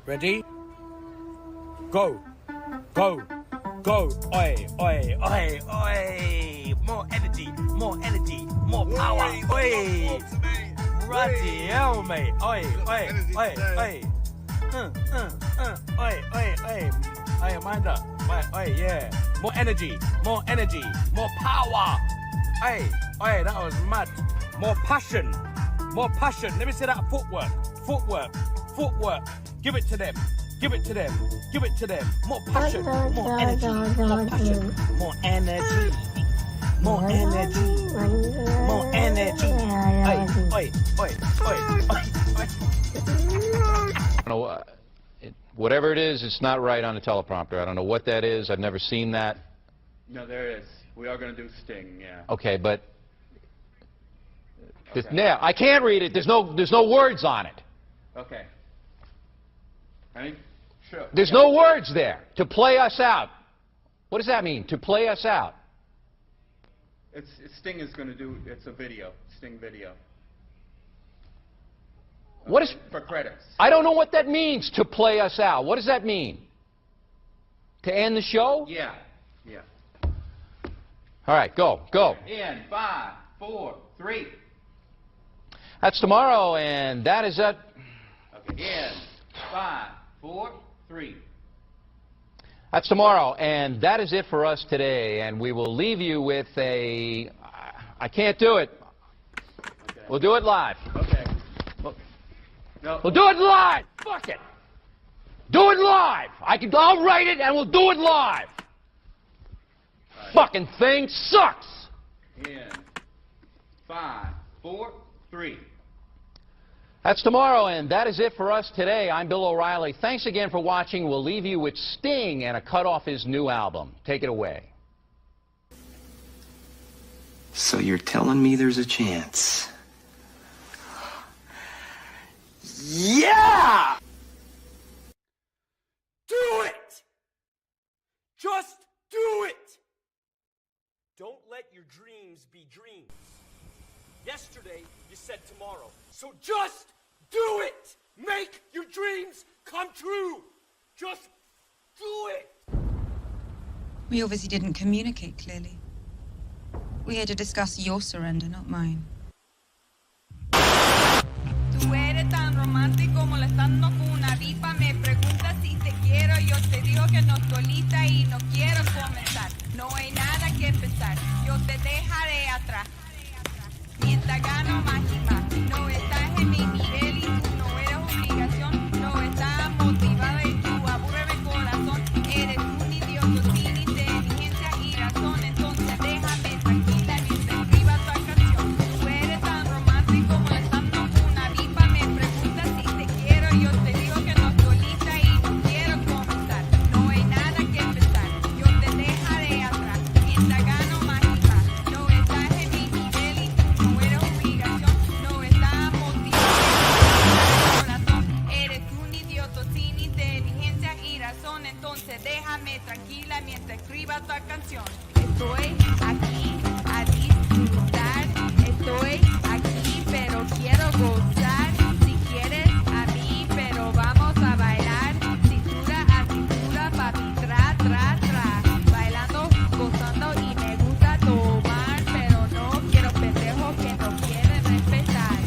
Ready? Go. Go. Go. Oi, oi, oi, oi. More energy, more energy, more power. Oi. Bloody hell, mate. Oi, oi, oi, oi. Oi, oi, oi. Oi, mind up. Oi, yeah. More energy, more power. Oi, oi, that was mad. More passion. Let me see that footwork. Give it to them. More passion, more energy, more passion, more energy. Oi. I don't know, whatever it is, it's not right on the teleprompter. I don't know what that is. I've never seen that. No, there is. We are going to do Sting, yeah. Okay, but Okay. yeah, I can't read it. There's no words on it. Okay. Ready? Sure. There's no words there. To play us out. What does that mean? To play us out. Sting is going to do, it's a video, Sting video. What is... For credits. I don't know what that means, to play us out. What does that mean? To end the show? Yeah. All right, go. In 5, 4, 3. That's tomorrow, and that is it. Okay. In 5, 4, 3. That's tomorrow, and that is it for us today. And we will leave you with a... I can't do it. Okay. We'll do it live. Okay. No. We'll do it live. Fuck it. Do it live. I'll write it, and we'll do it live. Right. Fucking thing sucks. In 5, 4, 3. That's tomorrow, and that is it for us today. I'm Bill O'Reilly. Thanks again for watching. We'll leave you with Sting and a cut off his new album. Take it away. So you're telling me there's a chance? Yeah! Do it! Just do it! Don't let your dreams be dreams. Yesterday, you said tomorrow. So just do it! Make your dreams come true! Just do it! We obviously didn't communicate clearly. We're here to discuss your surrender, not mine. Tú eres tan romántico molestando con una pipa. Me preguntas si te quiero. Yo te digo que no estoy lista y no quiero comenzar. No hay nada que pensar. Yo te dejaré atrás. Mientras gano más y más. No estás en mi nivel y tú no eres obligación. No estás motivada y tú aburres mi corazón. Eres un idiota sin inteligencia y razón. Entonces déjame tranquila mientras escriba tu canción. Tú eres tan romántico molestando con una pipa. Me preguntas si te quiero. Yo te digo que no estoy lista y no quiero comenzar. No hay nada que pensar. Yo te dejaré atrás. Mientras gano más y más. No estás en mi nivel y tú no eres obligación. No estás motivado. Corazón. Eres un idiota sin inteligencia y razón. Entonces déjame tranquila mientras escriba tu canción. Estoy aquí a disfrutar. Estoy aquí pero quiero gozar. Si quieres a mí pero vamos a bailar. Cintura a cintura, papi, tra, tra, tra. Bailando, gozando y me gusta tomar. Pero no quiero pendejos que no quieren respetar.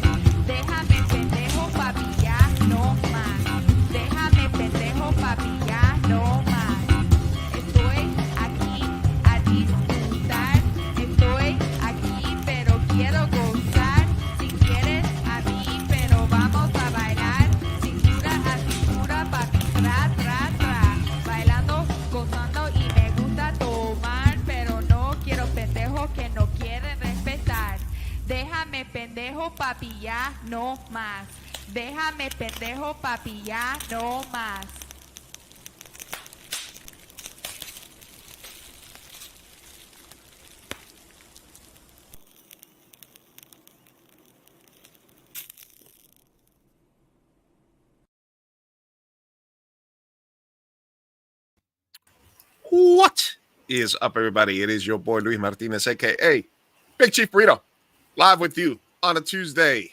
Déjame pendejo, papi, ya no más. Déjame pendejo, papi, ya no más. Estoy aquí a disfrutar. Estoy aquí pero quiero gozar. Si quieres a mí pero vamos a bailar. Cintura a cintura, papi, tra, tra, tra. Bailando, gozando y me gusta tomar. Pero no quiero pendejos que no quieren respetar. Déjame pendejo, papi, ya no más. Déjame pendejo, papi, ya no más. What is up, everybody? It is your boy Luis Martinez, aka Big Chief Burrito, live with you on a Tuesday.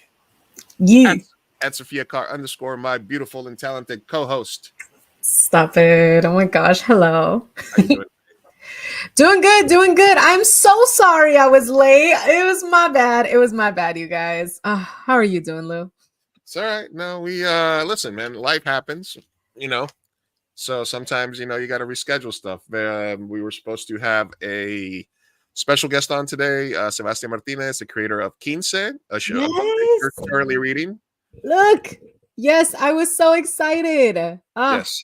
You. at Sophia Carr _ my beautiful and talented co-host. Stop it. Oh my gosh. Hello. How you doing? Doing good. Doing good. I'm so sorry I was late. It was my bad. It was my bad, you guys. How are you doing, Lou? It's all right. No, we listen, man. Life happens, you know. So sometimes, you got to reschedule stuff. We were supposed to have a special guest on today, Sebastian Martinez, the creator of Quince, a show a book that you're Yes. currently reading. Look. Yes, I was so excited. Yes.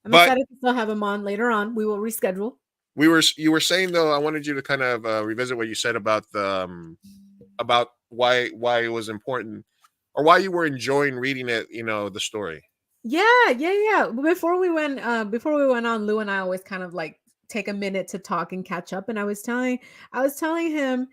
I'm But excited to still have him on later on. We will reschedule. you were saying though, I wanted you to kind of revisit what you said about the about why it was important or why you were enjoying reading it, the story. Yeah. Before we went on, Lou and I always kind of like take a minute to talk and catch up. And I was telling him,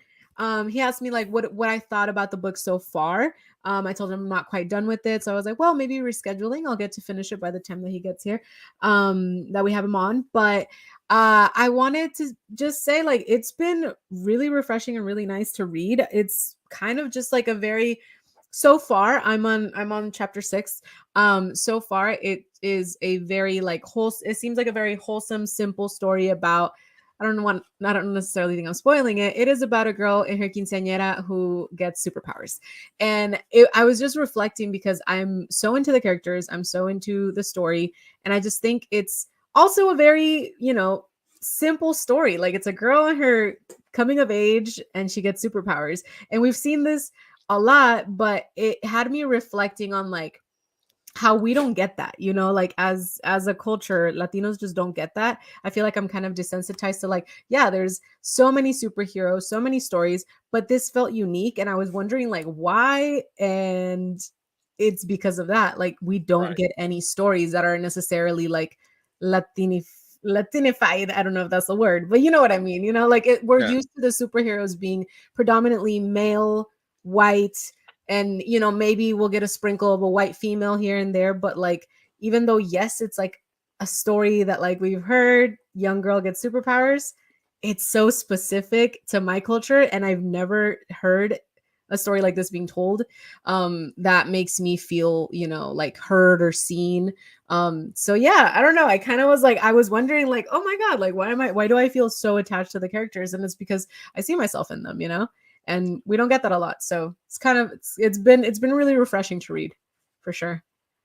he asked me like what I thought about the book so far. I told him I'm not quite done with it. So I was like, well, maybe rescheduling. I'll get to finish it by the time that he gets here. That we have him on. But I wanted to just say like it's been really refreshing and really nice to read. It's kind of just like a very so far I'm on chapter 6. So far it is a very like it seems like a very wholesome, simple story about I don't necessarily think I'm spoiling it. It is about a girl in her quinceañera who gets superpowers. And I was just reflecting because I'm so into the characters, I'm so into the story, and I just think it's also a very, simple story. Like it's a girl in her coming of age and she gets superpowers. And we've seen this a lot, but it had me reflecting on like how we don't get that, like as a culture, Latinos just don't get that. I feel like I'm kind of desensitized to like, yeah, there's so many superheroes, so many stories, but this felt unique. And I was wondering like why, and it's because of that. Like we don't get any stories that are necessarily like Latinified. I don't know if that's the word, but you know what I mean. Like we're used to the superheroes being predominantly male, white, and maybe we'll get a sprinkle of a white female here and there, but like even though yes it's like a story that like we've heard young girl gets superpowers, it's so specific to my culture and I've never heard a story like this being told that makes me feel like heard or seen. So yeah, I don't know, I kind of was like I was wondering like, oh my god, like why do I feel so attached to the characters? And it's because I see myself in them, and we don't get that a lot. So it's kind of it's been really refreshing to read for sure.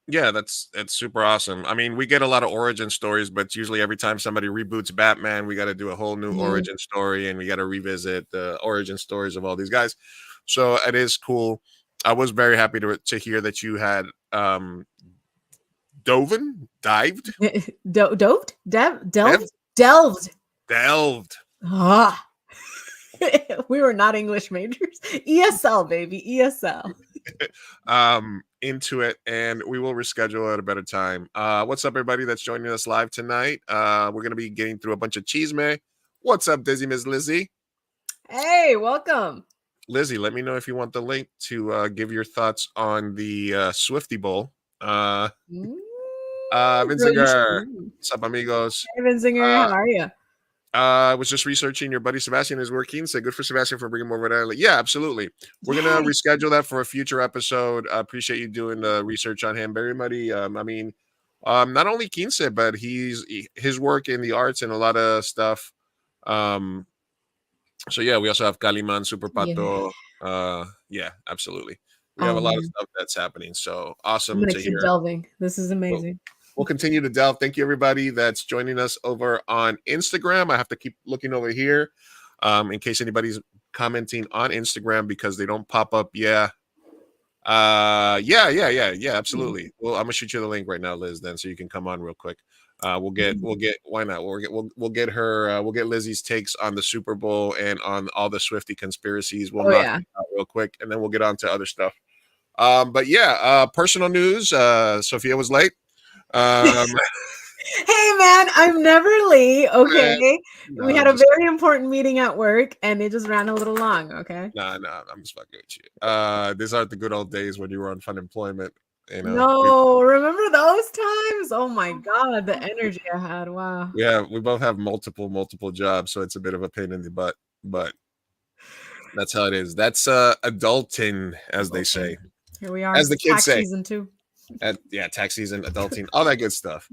Yeah, that's super awesome. I mean, we get a lot of origin stories, but usually every time somebody reboots Batman, we got to do a whole new origin story and we got to revisit the origin stories of all these guys. So it is cool. I was very happy to hear that you had dived. Delved. Ah. We were not English majors. ESL, baby. ESL. Into it, and we will reschedule at a better time. What's up, everybody that's joining us live tonight? We're going to be getting through a bunch of chisme. What's up, Dizzy Miss Lizzie? Hey, welcome. Lizzie, let me know if you want the link to give your thoughts on the Swifty Bowl. Vinzinger. What's up, amigos? Hey, Vinzinger, how are you? I was just researching your buddy Sebastian is working. Say good for Sebastian for bringing him over there. Yeah, absolutely. We're going to reschedule that for a future episode. I appreciate you doing the research on him. Very muddy. I mean, not only Quince, but his work in the arts and a lot of stuff. So yeah, we also have Kaliman, Super Pato. Yeah, absolutely. We have a lot of stuff that's happening. So awesome I'm to gonna keep hear. delving. This is amazing. We'll continue to delve. Thank you, everybody that's joining us over on Instagram. I have to keep looking over here in case anybody's commenting on Instagram because they don't pop up. Yeah, absolutely. Well, I'm gonna shoot you the link right now, Liz, then so you can come on real quick. We'll get why not? We'll get her. We'll get Lizzie's takes on the Super Bowl and on all the Swifty conspiracies. We'll knock it out real quick, and then we'll get on to other stuff. But yeah, personal news. Sophia was late. Hey man, I'm never late. Okay, we had a very important meeting at work, and it just ran a little long. Okay. Nah, I'm just fucking with you. These aren't the good old days when you were on unemployment. No, remember those times? Oh my god, the energy I had. Wow. Yeah, we both have multiple jobs, so it's a bit of a pain in the butt, but that's how it is. That's adulting, as they say. Here we are. As the kids Tax say. season 2. Tax season, adulting, all that good stuff.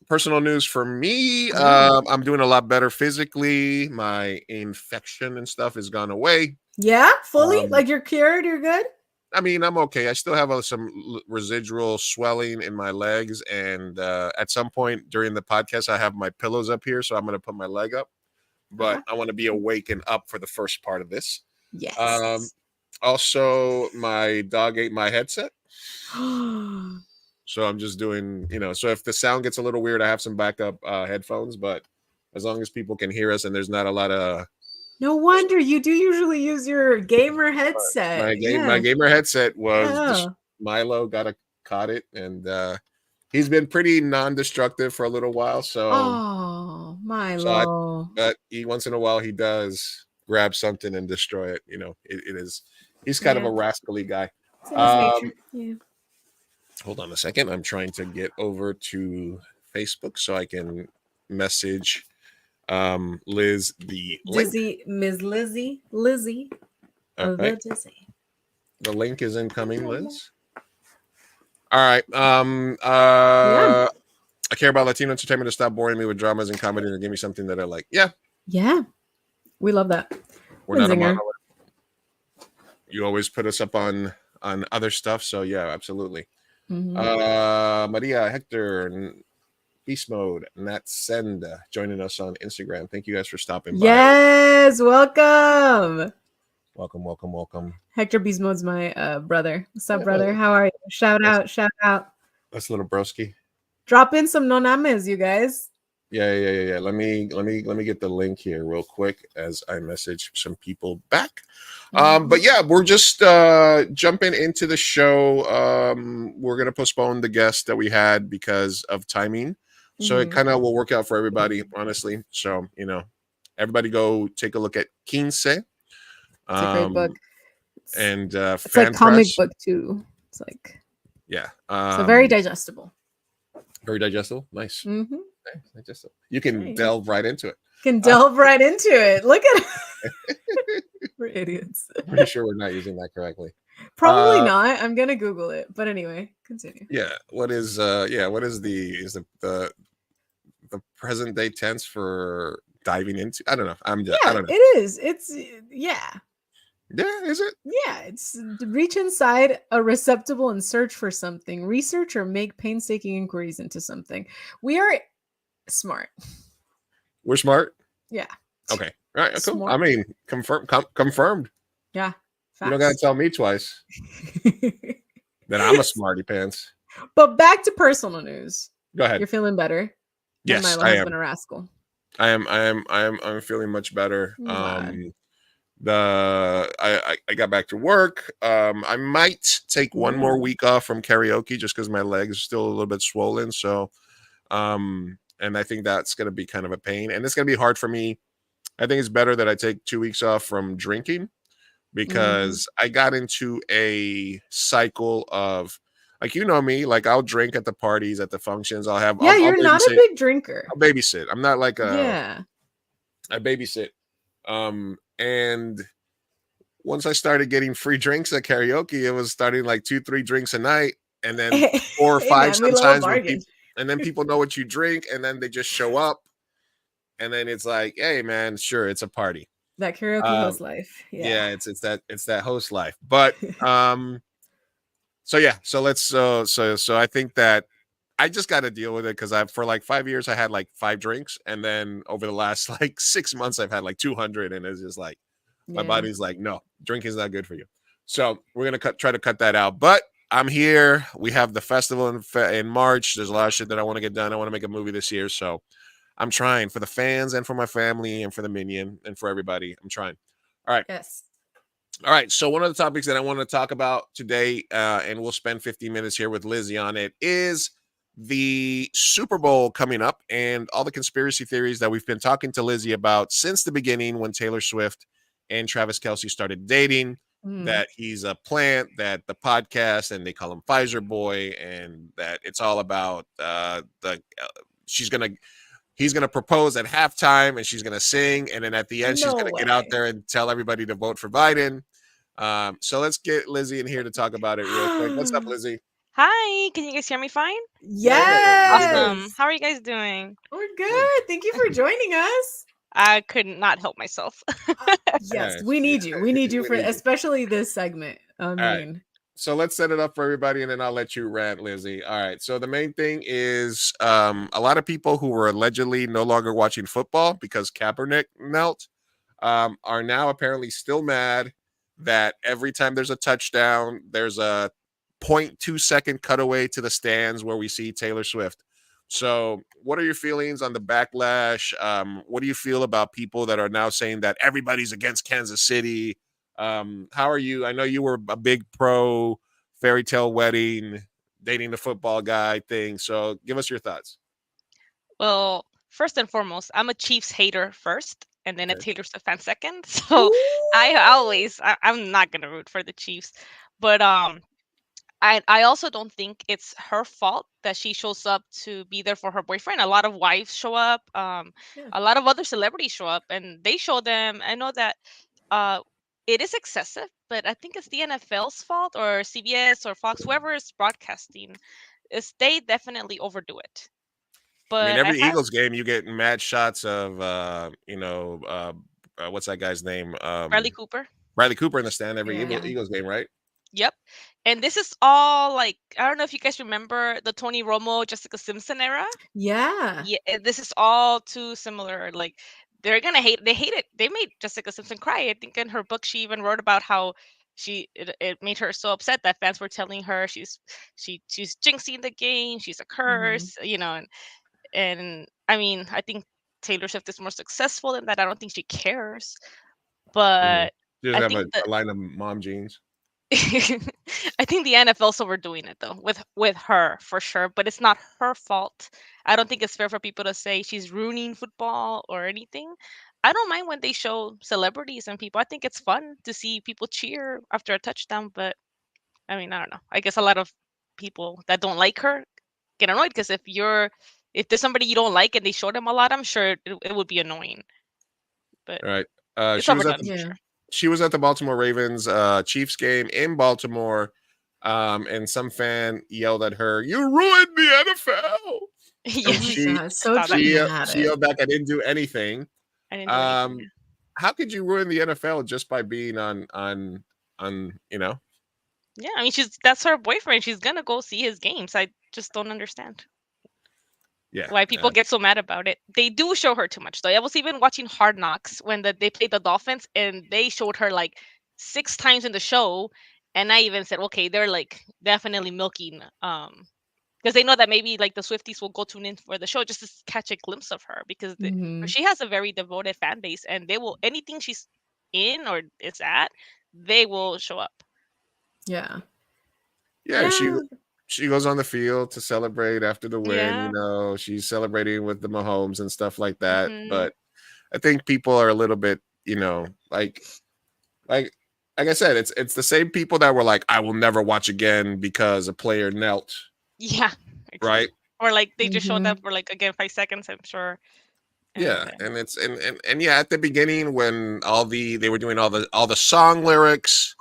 Personal news for me. I'm doing a lot better physically. My infection and stuff has gone away. Yeah, fully? Like you're cured? You're good? I mean, I'm okay. I still have some residual swelling in my legs. And at some point during the podcast, I have my pillows up here. So I'm going to put my leg up. But I want to be awake and up for the first part of this. Yes. Also, my dog ate my headset. So I'm just doing, so if the sound gets a little weird, I have some backup headphones. But as long as people can hear us and there's not a lot of... No wonder you do usually use your gamer headset. My gamer headset was Milo caught it, and he's been pretty non-destructive for a little while. So Milo. But once in a while he does grab something and destroy it. It is. He's kind of a rascally guy. It's in his nature. Yeah. Hold on a second. I'm trying to get over to Facebook so I can message Liz the link. Ms. Lizzie of the Dizzy. The link is incoming, Liz. All right. I care about Latino entertainment to stop boring me with dramas and comedy and give me something that I like. Yeah. We love that. We're not a monolith. You always put us up on other stuff, so yeah, absolutely. Maria, Hector, Beast Mode, Nat Senda joining us on Instagram. Thank you guys for stopping by. Yes, welcome. Welcome. Hector Beast Mode's my brother. What's up, brother? How are you? Shout out. That's little broski. Drop in some nonames, you guys. Yeah. Let me get the link here real quick as I message some people back. But yeah, we're just jumping into the show. We're gonna postpone the guest that we had because of timing. So it kind of will work out for everybody, honestly. So, everybody go take a look at Quince. It's a great book. It's like comic book too. It's like so very digestible. Very digestible. Nice. Digestible. You can delve right into it. Look at it. We're idiots. I'm pretty sure we're not using that correctly. Probably not. I'm gonna Google it. But anyway, continue. Yeah. What is the present day tense for diving into? I don't know. I don't know. It is. It's Yeah, is it? Yeah, it's reach inside a receptacle and search for something. Research or make painstaking inquiries into something. We are smart. We're smart? Yeah. Okay. All right, cool. Smart. I mean, confirmed. Yeah. You don't gotta tell me twice. Then I'm a smarty pants. But back to personal news. Go ahead. You're feeling better? Yes, Milo I has am. been a rascal. I'm feeling much better. I'm I got back to work. I might take one more week off from karaoke just because my legs are still a little bit swollen. So, and I think that's going to be kind of a pain, and it's going to be hard for me. I think it's better that I take 2 weeks off from drinking because I got into a cycle of, like, me, like I'll drink at the parties, at the functions. You're not a big drinker. I'll babysit. I'm not like I babysit. And once I started getting free drinks at karaoke, it was starting like 2-3 drinks a night, and then 4 or 5 sometimes. And then people know what you drink, and then they just show up, and then it's like, hey man, sure, it's a party. That karaoke host life. Yeah, it's that host life. But so I think that I just got to deal with it because for like 5 years I had like 5 drinks, and then over the last like 6 months I've had like 200, and it's just like my body's like, no, drinking is not good for you. So we're gonna try to cut that out. But I'm here. We have the festival in March. There's a lot of shit that I want to get done. I want to make a movie this year, so I'm trying for the fans and for my family and for the minion and for everybody. I'm trying. All right. Yes. All right. So one of the topics that I want to talk about today, and we'll spend 15 minutes here with Lizzie on it, is the Super Bowl coming up and all the conspiracy theories that we've been talking to Lizzie about since the beginning when Taylor Swift and Travis Kelce started dating. That he's a plant, that the podcast, and they call him Pfizer Boy, and that it's all about he's gonna propose at halftime and she's gonna sing, and then at the end she's gonna get out there and tell everybody to vote for Biden. So let's get Lizzie in here to talk about it real quick. What's up, Lizzie? Hi, can you guys hear me fine? Yeah, really good. Awesome. How are you guys doing? We're good. Thank you for joining us. I could not help myself. Yes, Alright, we need you. We need you we for need you. especially this segment. I All right. mean, So let's set it up for everybody, and then I'll let you rant, Lizzie. All right. So the main thing is a lot of people who were allegedly no longer watching football because Kaepernick knelt are now apparently still mad that every time there's a touchdown, there's a 0.2 second cutaway to the stands where we see Taylor Swift. So, what are your feelings on the backlash? What do you feel about people that are now saying that everybody's against Kansas City? How are you? I know you were a big pro fairy tale wedding, dating the football guy thing. So, give us your thoughts. Well, first and foremost, I'm a Chiefs hater first, and then a Okay. Taylor Swift fan second. So I'm not gonna root for the Chiefs, but I also don't think it's her fault that she shows up to be there for her boyfriend. A lot of wives show up. yeah. A lot of other celebrities show up, and they show them. I know that uh, it is excessive, but I think it's the NFL's fault or CBS or Fox, whoever is broadcasting, is they definitely overdo it. I mean, But I every have Eagles game, you get mad shots of, what's that guy's name? Bradley Cooper. Bradley Cooper in the stand every Yeah. Eagles game, right? Yep. And this is all like I don't know if you guys remember the Tony Romo, Jessica Simpson era. Yeah. Yeah, this is all too similar. Like they're gonna hate. They hate it. They made Jessica Simpson cry. I think in her book she even wrote about how it made her so upset that fans were telling her she's jinxing the game. She's a Mhm. curse, and I mean I think Taylor Swift is more successful than that. I don't think she cares, Mhm. but She doesn't I have think that a line of mom jeans. I think the NFL's overdoing it though with her for sure, but it's not her fault. I don't think it's fair for people to say she's ruining football or anything. I don't mind when they show celebrities and people. I think it's fun to see people cheer after a touchdown, but I mean, I don't know. I guess a lot of people that don't like her get annoyed because if there's somebody you don't like and they show them a lot, I'm sure it would be annoying. But All right. it's She was at overdone the for Yeah. sure. she was at the Baltimore Ravens Chiefs game in Baltimore, and some fan yelled at her, "You ruined the NFL!" Yeah, Oh And my she god, so saw that. she dramatic. yelled back, "I didn't do anything." I didn't do anything. Um, how could you ruin the NFL just by being on Yeah, I mean, that's her boyfriend. She's gonna go see his games. I just don't understand Yeah. why people get so mad about it. They do show her too much, though. I was even watching Hard Knocks when they played the Dolphins, and they showed her like 6 times in the show. And I even said, okay, they're like definitely milking, because they know that maybe like the Swifties will go tune in for the show just to catch a glimpse of her because Mhm. she has a very devoted fan base, and they will anything she's in or is at, they will show up. Yeah. Yeah, Yeah. she goes on the field to celebrate after the win, Yeah. she's celebrating with the Mahomes and stuff like that. Hmm. But I think people are a little bit, like like I said, it's the same people that were like, I will never watch again because a player knelt, Yeah, exactly. right? Or like they just showed Mhm. up for like again 5 seconds, I'm sure. And Yeah, and it's and yeah, at the beginning when they were doing all the song lyrics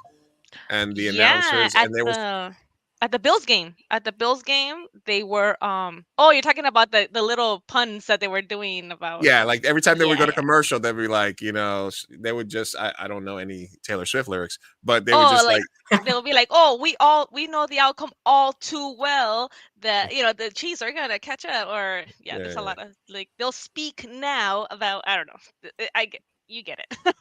and the yeah, announcers and they were at the Bills game. At the Bills game, they were oh, you're talking about the little puns that they were doing about yeah, like every time they would yeah, go to yeah. commercial, they'd be like, they would just I don't know any Taylor Swift lyrics, but they would Oh, just like like they'll be like, "Oh, we know the outcome all too well that the Chiefs are gonna catch up." Or yeah, there's a yeah, lot of like they'll speak now about I don't know. You get it.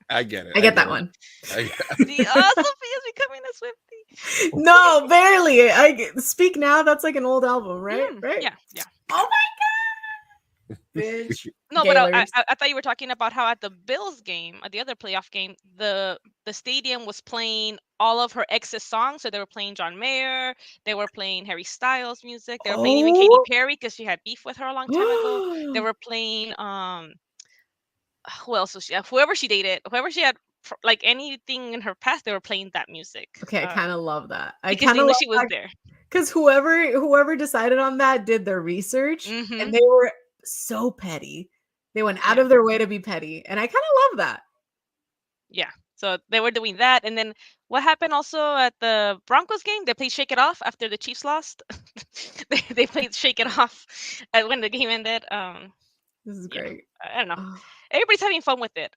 I get it. I I get get that it. one. I, See, oh, Sophia's becoming a Swiftie. No, barely. Speak Now. That's like an old album, right? Right. Yeah, yeah. Oh my bitch. No, but Gaylors. I thought you were talking about how at the Bills game, at the other playoff game, the stadium was playing all of her ex's songs. So they were playing John Mayer, they were playing Harry Styles music, they were playing even Katy Oh. Perry because she had beef with her a long time ago. They were playing who else was she? Whoever she dated, whoever she had like anything in her past, they were playing that music. Okay, I kind of love that. I Because kind they of knew love she was that there. because whoever decided on that did their research, Mm-hmm. and they were so petty. They went out Yeah. of their way to be petty, and I kind of love that. Yeah. So they were doing that. And then what happened also at the Broncos game? They played Shake It Off after the Chiefs lost. They played Shake It Off when the game ended. This is You know, great. I don't know. Oh, Everybody's having fun with it.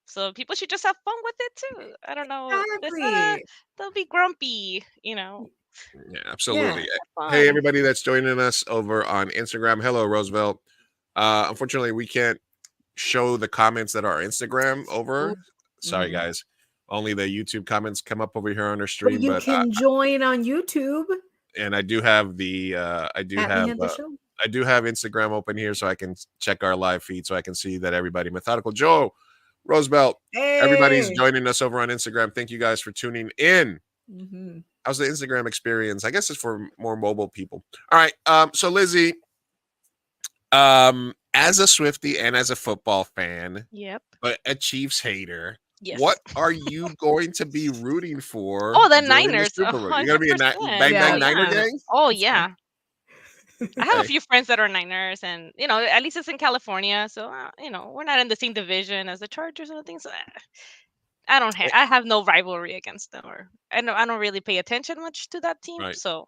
So people should just have fun with it too. I don't know. Just, exactly. don't be grumpy. You know, Yeah, Yeah. absolutely. have Hey, fun. everybody that's joining us over on Instagram. Hello, Roosevelt. Unfortunately, we can't show the comments that are Instagram over. Ooh. Sorry, Mhm. guys. Only the YouTube comments come up over here on our But stream. you But can join on YouTube and I do have at We Had the Show. I do have Instagram open here so I can check our live feed so I can see that everybody, Methodical Joe, Roosevelt, everybody's Hey. joining us over on Instagram. Thank you guys for tuning in. Mhm. How's the Instagram experience? I guess it's for more mobile people. All right. So Lizzie, as a Swiftie and as a football fan, Yep. but a Chiefs hater, Yes. what are you going to be rooting for Oh, the during the Niners, Super Bowl? You're gonna be a 100%. bang Yeah. bang Oh Niner yeah. gang? Oh That's yeah. I have a Okay. few friends that are Niners, and at least it's in California, so we're not in the same division as the Chargers or anything. So I have no rivalry against them, or I don't really pay attention much to that team. Right. So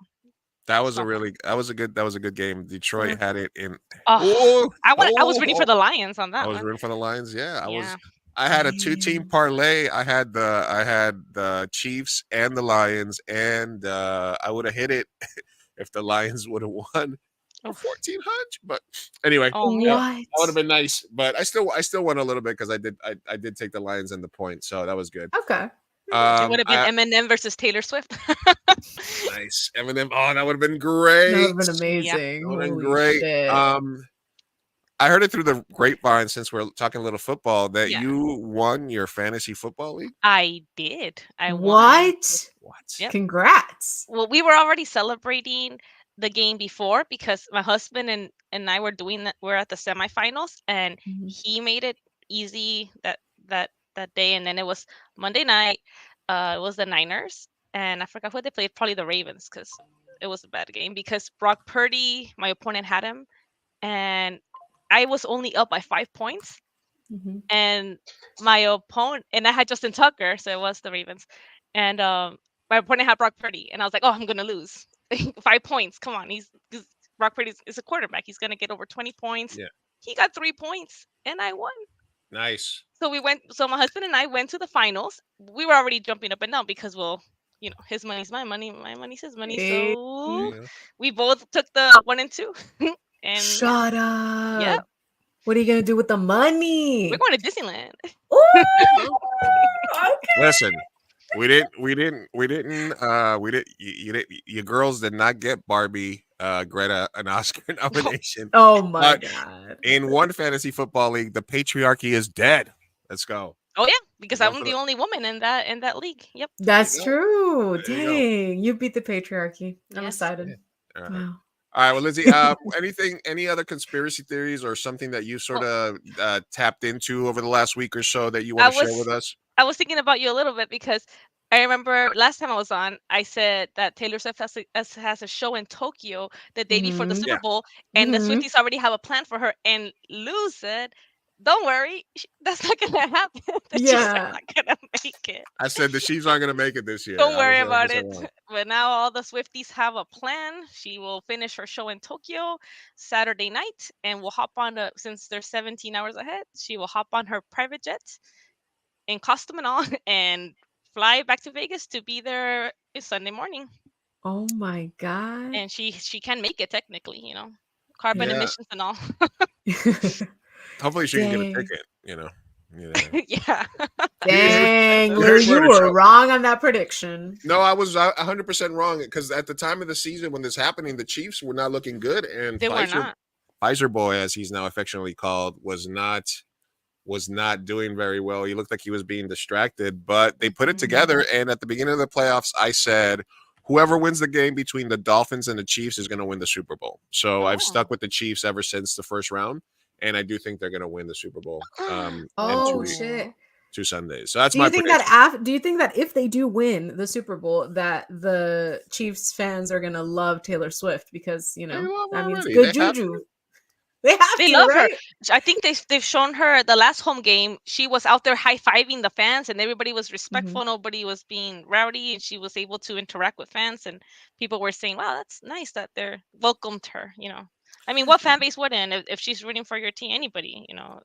That it's was a not really that was a good game. Detroit had it in. Oh, Oh, I was rooting for the Lions on I that was one. rooting for the Lions. Yeah, Yeah. I had a 2-team Dang. parlay. I had the Chiefs and the Lions, and I would have hit it if the Lions would have won for Oof. 1,400. But anyway, Oh that man. What? would have been nice. But I still won a little bit because I did take the Lions and the point, so that was good. Okay. It would have been Eminem versus Taylor Swift. Nice Eminem. Oh, that would have been That great. would have been Yeah. amazing. That would have been Holy great. shit. I heard it through the grapevine since we're talking a little football that Yeah. you won your fantasy football league. I did. I won. What? What? Yep. Congrats. Well, we were already celebrating the game before because my husband and I were doing that. We're at the semifinals, and Mhm. he made it easy that day. And then it was Monday night. It was the Niners, and I forgot who they played. Probably the Ravens, because it was a bad game because Brock Purdy, my opponent, had him, and I was only up by 5 points. Mhm. And my opponent, and I had Justin Tucker, so it was the Ravens, and my opponent had Brock Purdy, and I was like, oh, I'm gonna lose. 5 points, come on, he's Brock Purdy is a quarterback, he's gonna get over 20 points. Yeah. He got 3 points, and I won. Nice. So my husband and I went to the finals. We were already jumping up and down because, well, his money's my money, my money's his money, Eh. so Yeah. we both took the 1 and 2. And Shut yeah, up. What are you gonna do with the we're money? going to Disneyland. Ooh, okay. Listen, you girls did not get Barbie, Greta an Oscar nomination. Oh my But god. in one fantasy football league, the patriarchy is dead. Let's go. Oh yeah, because Going I'm for the only woman in that league. Yep. That's go. true. There you go. Dang. You beat the patriarchy. I'm Yes. excited. All right. Wow. All right, well, Lizzie, any other conspiracy theories or something that you sort of tapped into over the last week or so that you want to share with us? I was thinking about you a little bit because I remember last time I was on, I said that Taylor Swift has a show in Tokyo the day before the Mhm. Super Yeah. Bowl, and the Mhm. Swifties already have a plan for her. And Lou said, "Don't worry, that's not gonna happen. That she's Yeah. not gonna make it. I said the Chiefs aren't going to make it this year. Don't I worry was about 100% it." wrong. But now all the Swifties have a plan. She will finish her show in Tokyo Saturday night, and will hop on since they're 17 hours ahead. She will hop on her private jet in costume and all, and fly back to Vegas to be there Sunday morning. Oh my god. And she can make it technically, carbon Yeah. emissions and all. Hopefully she can get a Dang. ticket, Yeah. Dang, You Lou, heard you word of were show. wrong on that prediction. No, I was 100% wrong because at the time of the season when this happening, the Chiefs were not looking good, and They were not. Pfizer boy, as he's now affectionately called, was not doing very well. He looked like he was being distracted, but they put it together. And at the beginning of the playoffs, I said, whoever wins the game between the Dolphins and the Chiefs is going to win the Super Bowl. So I've stuck with the Chiefs ever since the first round, and I do think they're going to win the Super Bowl. In Oh 2 shit. 2 Sundays. So that's Do my you think prediction. do you think that if they do win the Super Bowl, that the Chiefs fans are gonna love Taylor Swift because They love that means already. good They have juju? They have They to, love her. right? I think they've shown her the last home game. She was out there high fiving the fans, and everybody was respectful. Nobody was being rowdy, and she was able to interact with fans. And people were saying, "Wow, that's nice that they're welcomed her." I mean, what fan base wouldn't if she's rooting for your team? Anybody, rooting That's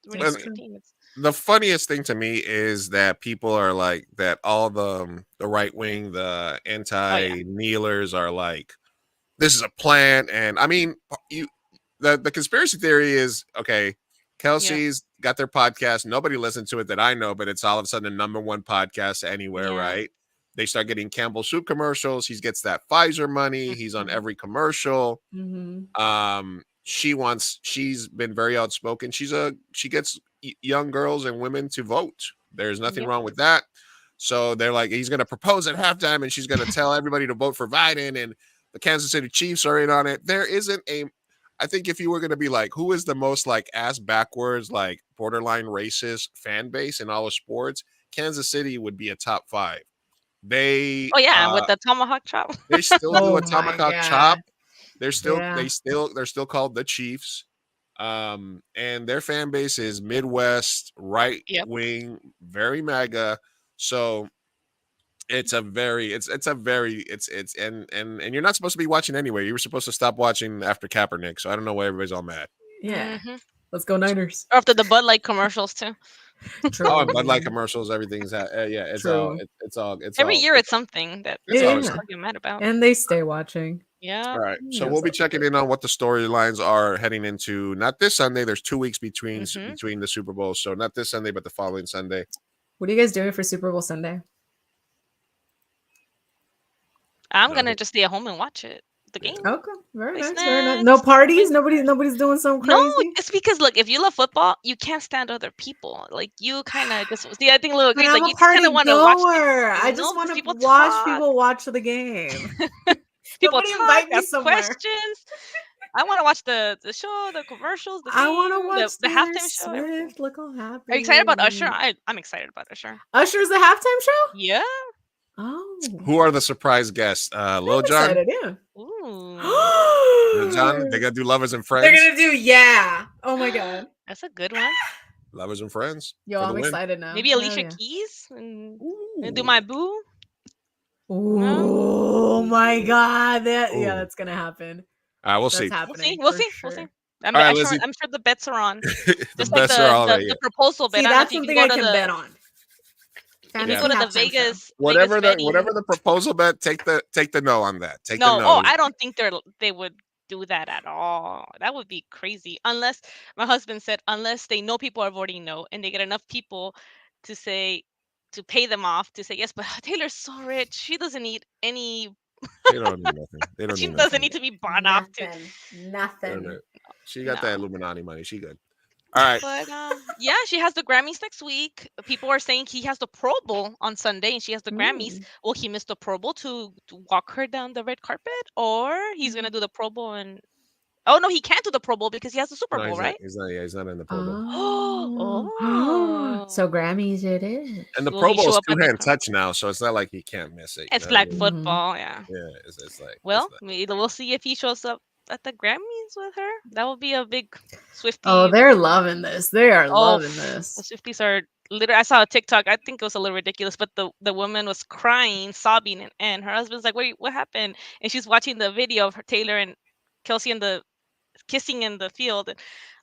for And your true. team. It's the funniest thing to me is that people are like that. All the right wing, the oh yeah, anti kneelers are like, this is a plan. And I mean, you the conspiracy theory is okay. yeah, Kelsey's got their podcast. Nobody listened to it that I know, but it's all of a sudden the #1 podcast anywhere, yeah. right? They start getting Campbell Soup commercials. He gets that Pfizer money. He's on Mhm. every commercial. Mm-hmm. She's been very outspoken. She gets young girls and women to vote. There's nothing Yep. wrong with that. So they're like, he's going to propose at halftime and she's going to tell everybody to vote for Biden, and the Kansas City Chiefs are in on it. There isn't I think if you were going to be like, who is the most like ass backwards, like borderline racist fan base in all of sports, Kansas City would be a top 5. They Oh yeah, with the tomahawk chop. they still do Oh a my tomahawk chop. god. They're Yeah. still called the Chiefs. And their fan base is Midwest, right Yep. wing, very MAGA. So it's a very it's and you're not supposed to be watching anyway. You were supposed to stop watching after Kaepernick. So I don't know why everybody's all mad. Yeah. Mhm. Let's go Niners. After the Bud Light commercials too. True. Oh, and Bud Light commercials, everything's yeah, True. it's Every all year it's something that it's Yeah. always people get mad about. And they stay watching. Yeah. all right. So Yeah, we'll be so- checking in on what the storylines are heading into not this Sunday. There's 2 weeks between Mhm. between the Super Bowl. So not this Sunday, but the following Sunday. What are you guys doing for Super Bowl Sunday? I'm No, gonna he- just stay at home and watch it. The Yeah. game. Okay, very Play nice, very nice. snacks, No parties. drink. Nobody's doing something No, crazy. it's because look, if you love football, you can't stand other people. Like you kind of just see. I think Lou But agrees. I'm Like a you just kind party of want to watch. goer. I No, just want because to people watch talk. people watch the game. People Somebody talk, invite me ask somewhere. questions. I want to watch the show, the commercials, the I want to game, watch the Taylor halftime show. Everything. Swift. Look how happy. Are you excited about Usher? and- I'm excited about Usher. Usher's the halftime show? Yeah. Oh. Who are the surprise guests? Lil I'm Jon? excited, yeah. Ooh, Lil Jon? They gotta do Lovers and They're Friends. gonna do yeah. Oh my god. that's a good one. Lovers and Friends. Yo, for the I'm win. excited now. Maybe Hell Alicia yeah. Keys and do Ooh. my boo. Oh my god. That Ooh. that's gonna happen. We'll That's see. We'll see. happening. We'll for see. We'll sure. see. All right, I'm Lizzie. sure the bets are on. The Just like bets are all the, there. Yeah. the proposal bet. See, I don't know that's if you something can I go can to the bet on. if you Fantasy go to the halftime show. Vegas Whatever betting. the proposal bet, take the no on that. Take No, the oh, no. I don't think they would do that at all. That would be crazy. Unless my husband said, unless they know people are voting no, and they get enough people to say to pay them off to say yes. But Taylor's so rich; she doesn't need any. They don't need nothing. They don't She need doesn't nothing. need to be bought off to. Nothing. She got No. that Illuminati money. She good. All right. But yeah, she has the Grammys next week. People are saying he has the Pro Bowl on Sunday, and she has the Grammys. Mm. Will he miss the Pro Bowl to walk her down the red carpet, or he's Mm-hmm. gonna do the Pro Bowl and? Oh no, he can't do the Pro Bowl because he has the Super No, Bowl, right? he's not in the Pro Bowl. Oh. So Grammys it is. And the Will Pro he Bowl show is up at the two-hand Gra- touch now, so it's not like he can't miss it. you It's know what I flag mean? football, yeah. Yeah, it's like Well, it's we'll see if he shows up at the Grammys with her. That would be a big Swiftie. Oh, they're loving this. They are Oh, loving The this. Swifties are literally. I saw a TikTok. I think it was a little ridiculous, but the woman was crying, sobbing, and her husband's like, "Wait, what happened?" And she's watching the video of her, Taylor and Kelsey and the kissing in the field. And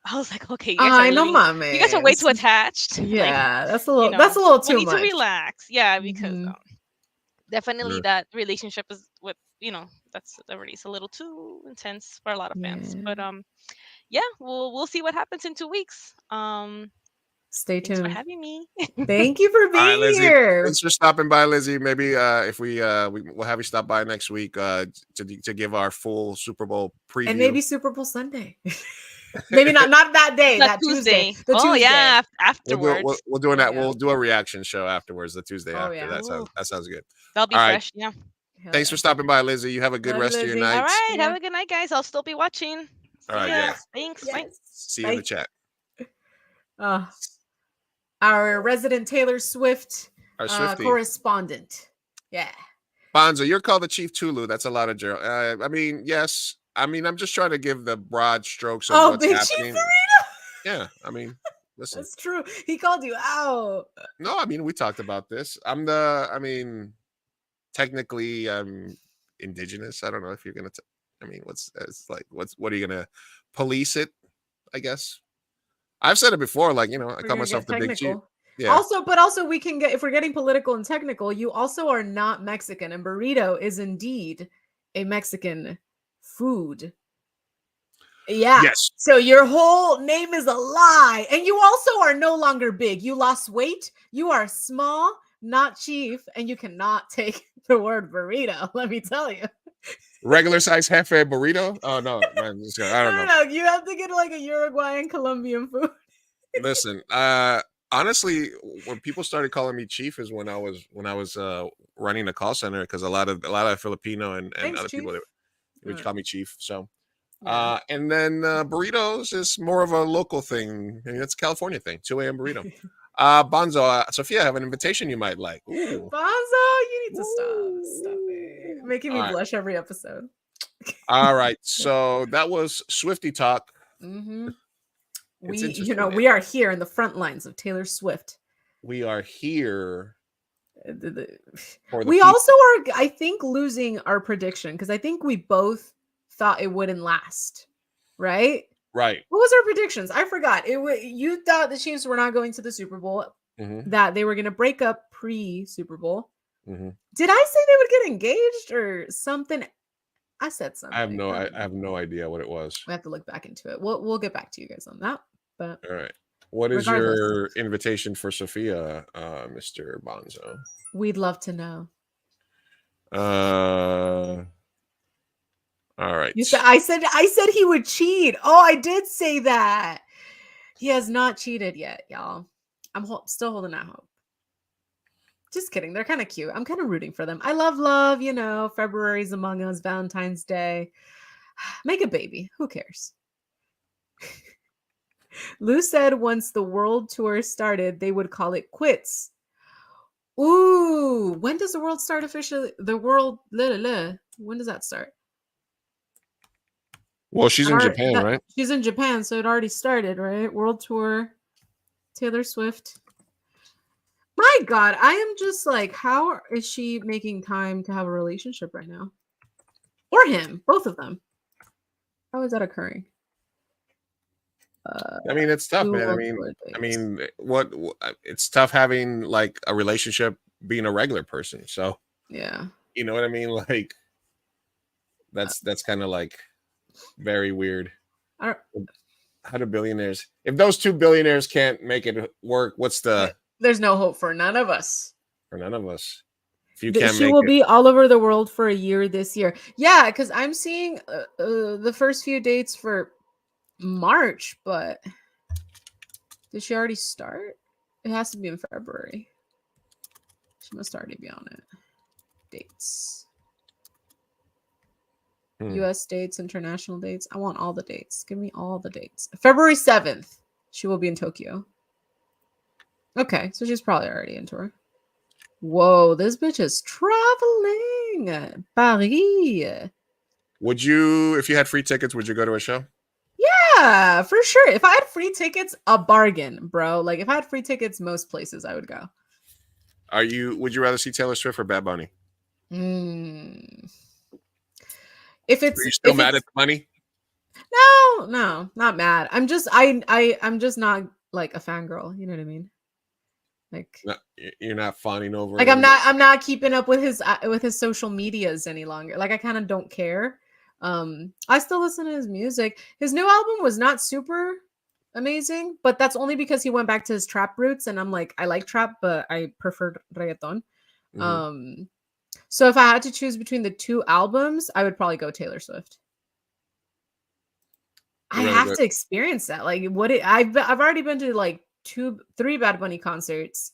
I was like, "Okay, you guys I are know, living- you guys are way too mames. attached. Like, Yeah, that's a you little. know, That's a little we too need much. to relax." Yeah, because Mhm. definitely Yeah. that relationship is with that's already it's a little too intense for a lot of fans. Yeah. But yeah, we'll see what happens in 2 weeks. Stay Thanks for tuned. having me. Thank you for All right, being Lizzie. here. Thanks for stopping by, Lizzie. Maybe if we'll have you stop by next week to give our full Super Bowl preview. And maybe Super Bowl Sunday. Maybe not that day. That That Tuesday. The Oh Tuesday. yeah, we'll afterwards. do that. Yeah. We'll do a reaction show afterwards, the Tuesday Oh, after. yeah. That sounds good. That'll be All right. fresh. Yeah. Hell Thanks yeah. for stopping by, Lizzie. You have a good Love rest of Lizzie. your night. All right. Yeah. Have a good night, guys. I'll still be watching. All right, See ya. yeah. Thanks. Bye. Yes. See you in the Bye. chat. Our resident Taylor Swift Our Swiftie. correspondent. Yeah. Bonzo, you're called the Chief Tulu. That's a lot of I mean, yes. I mean, I'm just trying to give the broad strokes of what's big happening. Chief Yeah, I mean, listen. That's true. He called you out. No, I mean, we talked about this. I mean, technically, I'm indigenous. I don't know if you're gonna. I mean, what are you gonna police it? I guess I've said it before. Like, I We're call gonna myself get the big chief. technical. Yeah. But also we can get, if we're getting political and technical, you also are not Mexican, and burrito is indeed a Mexican food. Yeah. Yes. So your whole name is a lie. And you also are no longer big. You lost weight. You are small, not chief, and you cannot take the word burrito. Let me tell you. Regular size jefe burrito. Oh no, man, I don't know. No. You have to get like a Uruguayan Colombian food. Listen, honestly, when people started calling me chief is when I was running a call center, because a lot of Filipino and Thanks, other people Chief. would call me chief. So, Yeah. and then burritos is more of a local thing. I mean, it's a California thing. 2 a.m. burrito. Bonzo, Sophia, I have an invitation you might like. Ooh. Bonzo, you need to stop it. Making me All right. blush every episode. All right. So that was Swifty talk. Mm-hmm. It's We interesting. are here in the front lines of Taylor Swift. We are here. For the We people. also are, I think, losing our prediction because I think we both thought it wouldn't last, right? Right. What was our predictions? I forgot. You thought the Chiefs were not going to the Super Bowl, that they were going to break up pre-Super Bowl. Mm-hmm. Did I say they would get engaged or something? I said something. I have no idea what it was. We have to look back into it. We'll get back to you guys on that. But All right. What is regardless, your invitation for Sophia, Mr. Bonzo? we'd love to know. All right. You said I said he would cheat. Oh, I did say that. He has not cheated yet, y'all. I'm still holding out hope. Just kidding. They're kind of cute. I'm kind of rooting for them. I love, February's Among Us, Valentine's Day. Make a baby. Who cares? Lou said once the world tour started, they would call it quits. Ooh, when does the world start officially? The world, when does that start? Well, she's in Japan, right? She's in Japan, so it already started, right? World tour, Taylor Swift. My God, I am just like, how is she making time to have a relationship right now? Or him, both of them. How is that occurring? I mean, it's tough, man. I mean, what it's tough having like a relationship being a regular person. So yeah, you know what I mean? Like that's kind of like very weird. How do billionaires? If those two billionaires can't make it work, what's the? There's no hope for none of us. For none of us. If you can't She make will it. be all over the world for a year this year. Yeah, because I'm seeing the first few dates for March, but did she already start? It has to be in February. She must already be on it. Dates. US dates, international dates. I want all the dates. Give me all the dates. February 7th, she will be in Tokyo. Okay, so she's probably already in tour. Whoa, this bitch is traveling. Paris. Would you, if you had free tickets, would you go to a show? Yeah, for sure. If I had free tickets, a bargain, bro. Like if I had free tickets, most places I would go. Would you rather see Taylor Swift or Bad Bunny? If it's, are you still mad at the money? No, not mad. I'm just I'm just not like a fangirl. You know what I mean? Like No, you're not fawning over. Like I'm not keeping up with his social medias any longer. Like I kind of don't care. I still listen to his music. His new album was not super amazing, but that's only because he went back to his trap roots, and I'm like, I like trap, but I prefer reggaeton. So if I had to choose between the two albums, I would probably go Taylor Swift. I have to experience that. Like I've already been to like 3 Bad Bunny concerts,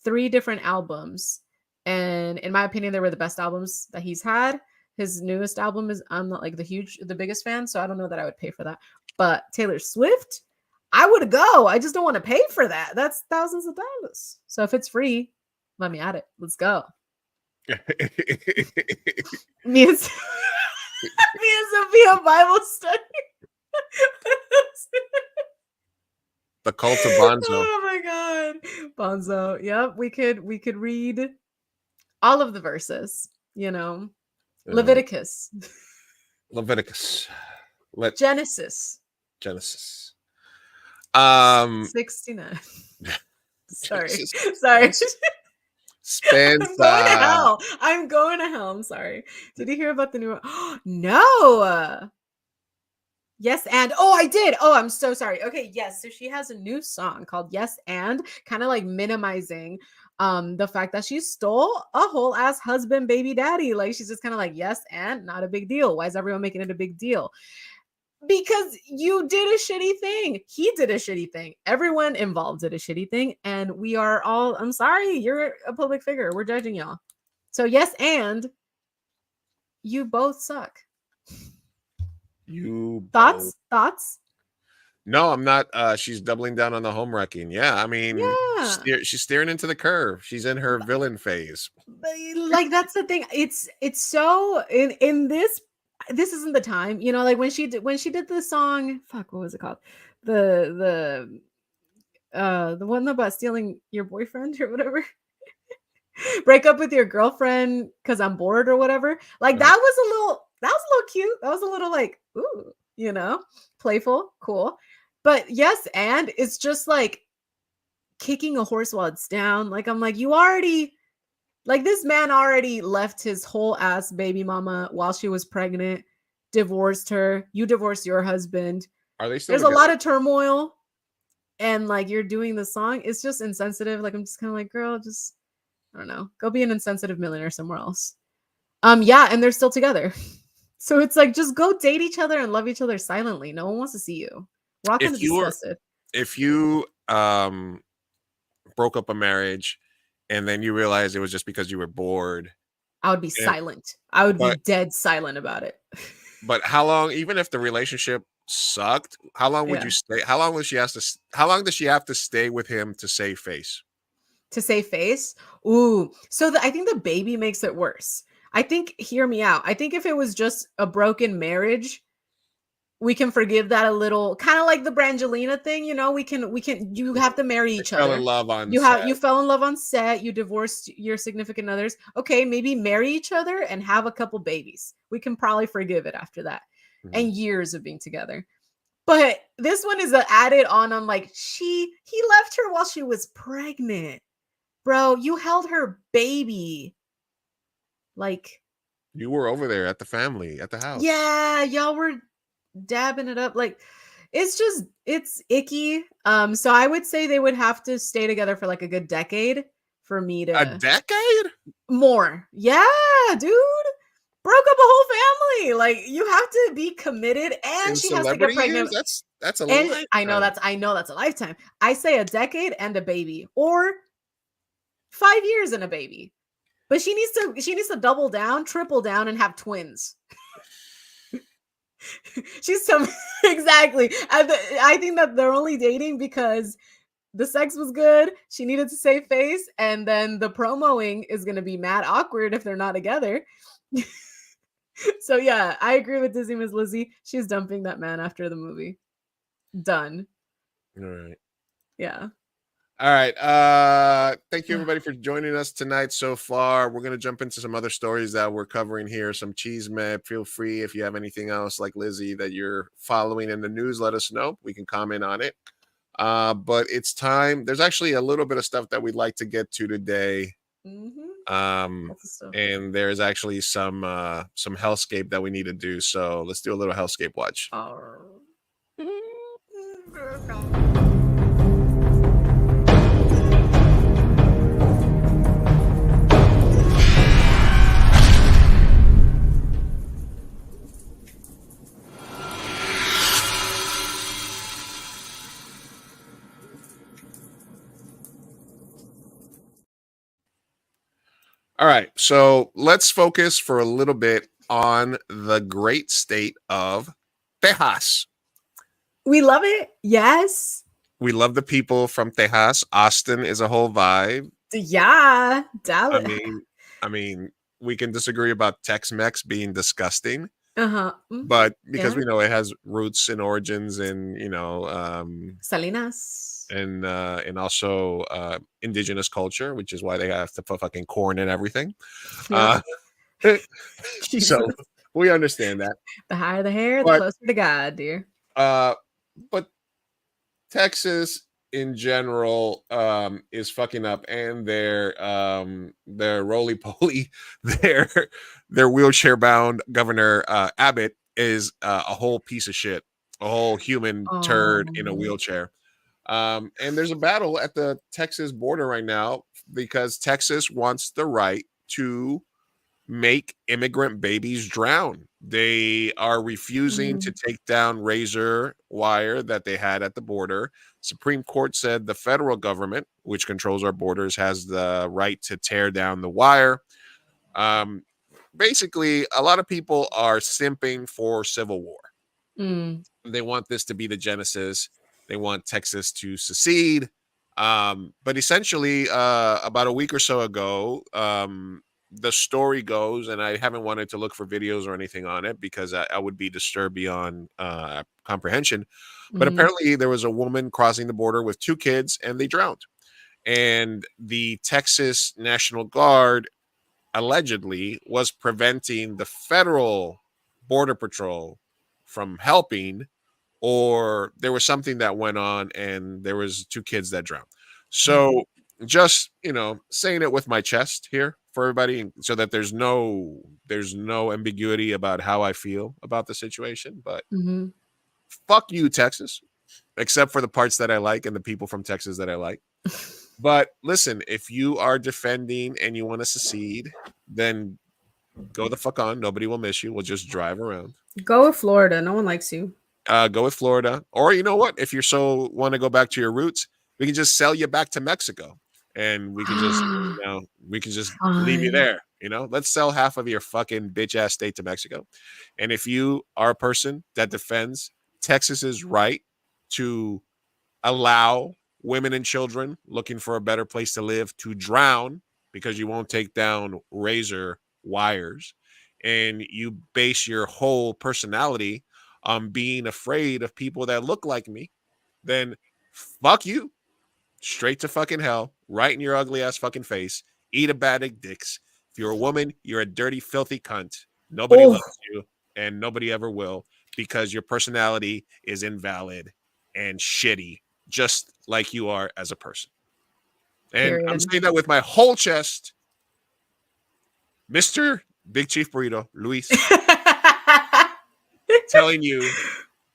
3 different albums, and in my opinion, they were the best albums that he's had. His newest album is, I'm not like the biggest fan, so I don't know that I would pay for that. But Taylor Swift, I would go. I just don't want to pay for that. That's thousands of dollars. So if it's free, let me at it. Let's go. me and Sophia Bible study. The Cult of Bonzo. Oh my god. Bonzo. Yep, we could read all of the verses, you know. Leviticus. Leviticus. Genesis. Genesis. 69. Sorry. Genesis. Sorry. Spencer. I'm going to hell. I'm going to hell. I'm sorry. Did you hear about the new No. Yes, and I did. Oh, I'm so sorry. Okay, yes. So she has a new song called Yes and, kind of like minimizing the fact that she stole a whole ass husband baby daddy. Like she's just kind of like, yes, and not a big deal. Why is everyone making it a big deal? Because you did a shitty thing. He did a shitty thing. Everyone involved did a shitty thing. And we are all, I'm sorry, you're a public figure. We're judging y'all. So yes, and you both suck. You Thoughts? No, I'm not. She's doubling down on the home wrecking. Yeah, I mean, Yeah. she's steering into the curve. She's in her villain phase. But like that's the thing. It's so in this isn't the time, you know, like when she did the song, fuck, what was it called? The one about stealing your boyfriend or whatever. Break up with your girlfriend because I'm bored or whatever. Like that was a little cute. That was a little like, ooh, you know, playful, cool. But yes, and it's just like kicking a horse while it's down. Like I'm like, you already, like this man already left his whole ass baby mama while she was pregnant, divorced her. You divorced your husband. Are they still There's together? a lot of turmoil, and like you're doing the song, it's just insensitive. Like I'm just kind of like, girl, just I don't know, go be an insensitive millionaire somewhere else. Yeah, and they're still together. So it's like just go date each other and love each other silently. No one wants to see you. We're all kind of disgusted. If you broke up a marriage and then you realize it was just because you were bored, I would be silent. I would be dead silent about it. But how long, even if the relationship sucked, how long would you stay? How long does she have to stay with him to save face? To save face? Ooh. So I think the baby makes it worse. I think, hear me out. I think if it was just a broken marriage, we can forgive that a little, kind of like the Brangelina thing, you know, we can, you have to marry each other. Fell in love on You set. fell in love on set, you divorced your significant others. Okay, maybe marry each other and have a couple babies. We can probably forgive it after that. And years of being together. But this one is added on like he left her while she was pregnant. Bro, you held her baby. Like You were over there at the family, at the house. yeah, y'all were dabbing it up. Like it's icky. So I would say they would have to stay together for like a good decade for me to. A decade? More. Yeah, dude. Broke up a whole family. Like you have to be committed, and In she has to get pregnant. Years? That's a and lifetime. I know that's a lifetime. I say a decade and a baby, or 5 years and a baby. But she needs to double down, triple down, and have twins. She's some exactly. I think that they're only dating because the sex was good. She needed to save face, and then the promoing is going to be mad awkward if they're not together. So yeah, I agree with Disney Miss Lizzie. She's dumping that man after the movie. Done. All right. Yeah. All right. Thank you everybody for joining us tonight so far. We're gonna jump into some other stories that we're covering here. Some cheese map. Feel free if you have anything else like Lizzie that you're following in the news, let us know. We can comment on it. But it's time. There's actually a little bit of stuff that we'd like to get to today. And there's actually some hellscape that we need to do. So let's do a little hellscape watch. All right, so let's focus for a little bit on the great state of Tejas. We love it. Yes. We love the people from Tejas. Austin is a whole vibe. Yeah. Dallas. I mean, we can disagree about Tex-Mex being disgusting. Mm-hmm. But because we know it has roots and origins in, Salinas. and also indigenous culture, which is why they have to put fucking corn in everything. Yeah. Uh, Jesus. so we understand that, The higher the hair, the but closer to God, dear. uh, but Texas in general is fucking up, and their roly poly, their their wheelchair bound governor Abbott is a whole piece of shit, a whole human turd in a Oh. wheelchair. And there's a battle at the Texas border right now because Texas wants the right to make immigrant babies drown. They are refusing to Mm. take down razor wire that they had at the border. Supreme Court said the federal government, which controls our borders, has the right to tear down the wire. Um, Basically, a lot of people are simping for civil war. Mm. They want this to be the genesis. They want Texas to secede. But essentially, about a week or so ago, the story goes, and I haven't wanted to look for videos or anything on it because I would be disturbed beyond comprehension. But Mhm. apparently, there was a woman crossing the border with 2 kids, and they drowned. And the Texas National Guard allegedly was preventing the federal border patrol from helping, or there was something that went on and there was 2 kids that drowned. So just, saying it with my chest here for everybody so that there's no ambiguity about how I feel about the situation. But Mhm. fuck you, Texas, except for the parts that I like and the people from Texas that I like. But listen, if you are defending and you want to secede, then go the fuck on. Nobody will miss you. We'll just drive around. Go with Florida. No one likes you. Go with Florida. Or you know what? If you're so want to go back to your roots, we can just sell you back to Mexico. And we can just, we can just leave you Fine. there. Let's sell half of your fucking bitch ass state to Mexico. And if you are a person that defends Texas's right to allow women and children looking for a better place to live to drown because you won't take down razor wires, and you base your whole personality on being afraid of people that look like me, then fuck you. Straight to fucking hell, right in your ugly ass fucking face. Eat a bag of dicks. If you're a woman, you're a dirty, filthy cunt. Nobody Oh. loves you, and nobody ever will, because your personality is invalid and shitty, just like you are as a person. And I'm Period. saying that with my whole chest. Mr. Big Chief Burrito, Luis, telling you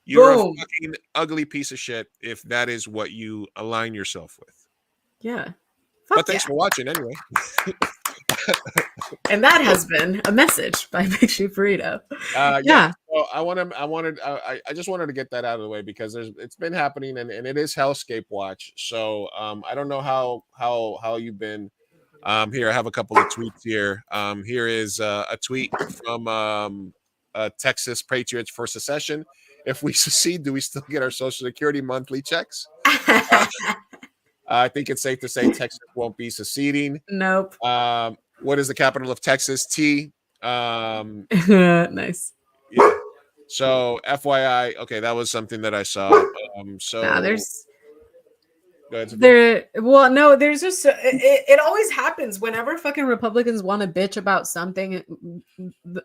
you're a Boom. fucking ugly piece of shit if that is what you align yourself with. Yeah. But Fuck yeah. thanks for watching anyway. And that has been a message by Big Chief Burrito. Yeah. So I just wanted to get that out of the way because it's been happening and it is Hellscape Watch. So I don't know how you've been. Here I have a couple of tweets here. Here is a tweet from Texas Patriots for Secession. If we secede, do we still get our Social Security monthly checks? I think it's safe to say Texas won't be seceding. Nope. What is the capital of Texas? T. Nice. Yeah. So FYI, okay, that was something that I saw. So Nah, there's go ahead, Sophia. there's just it always happens whenever fucking Republicans want to bitch about something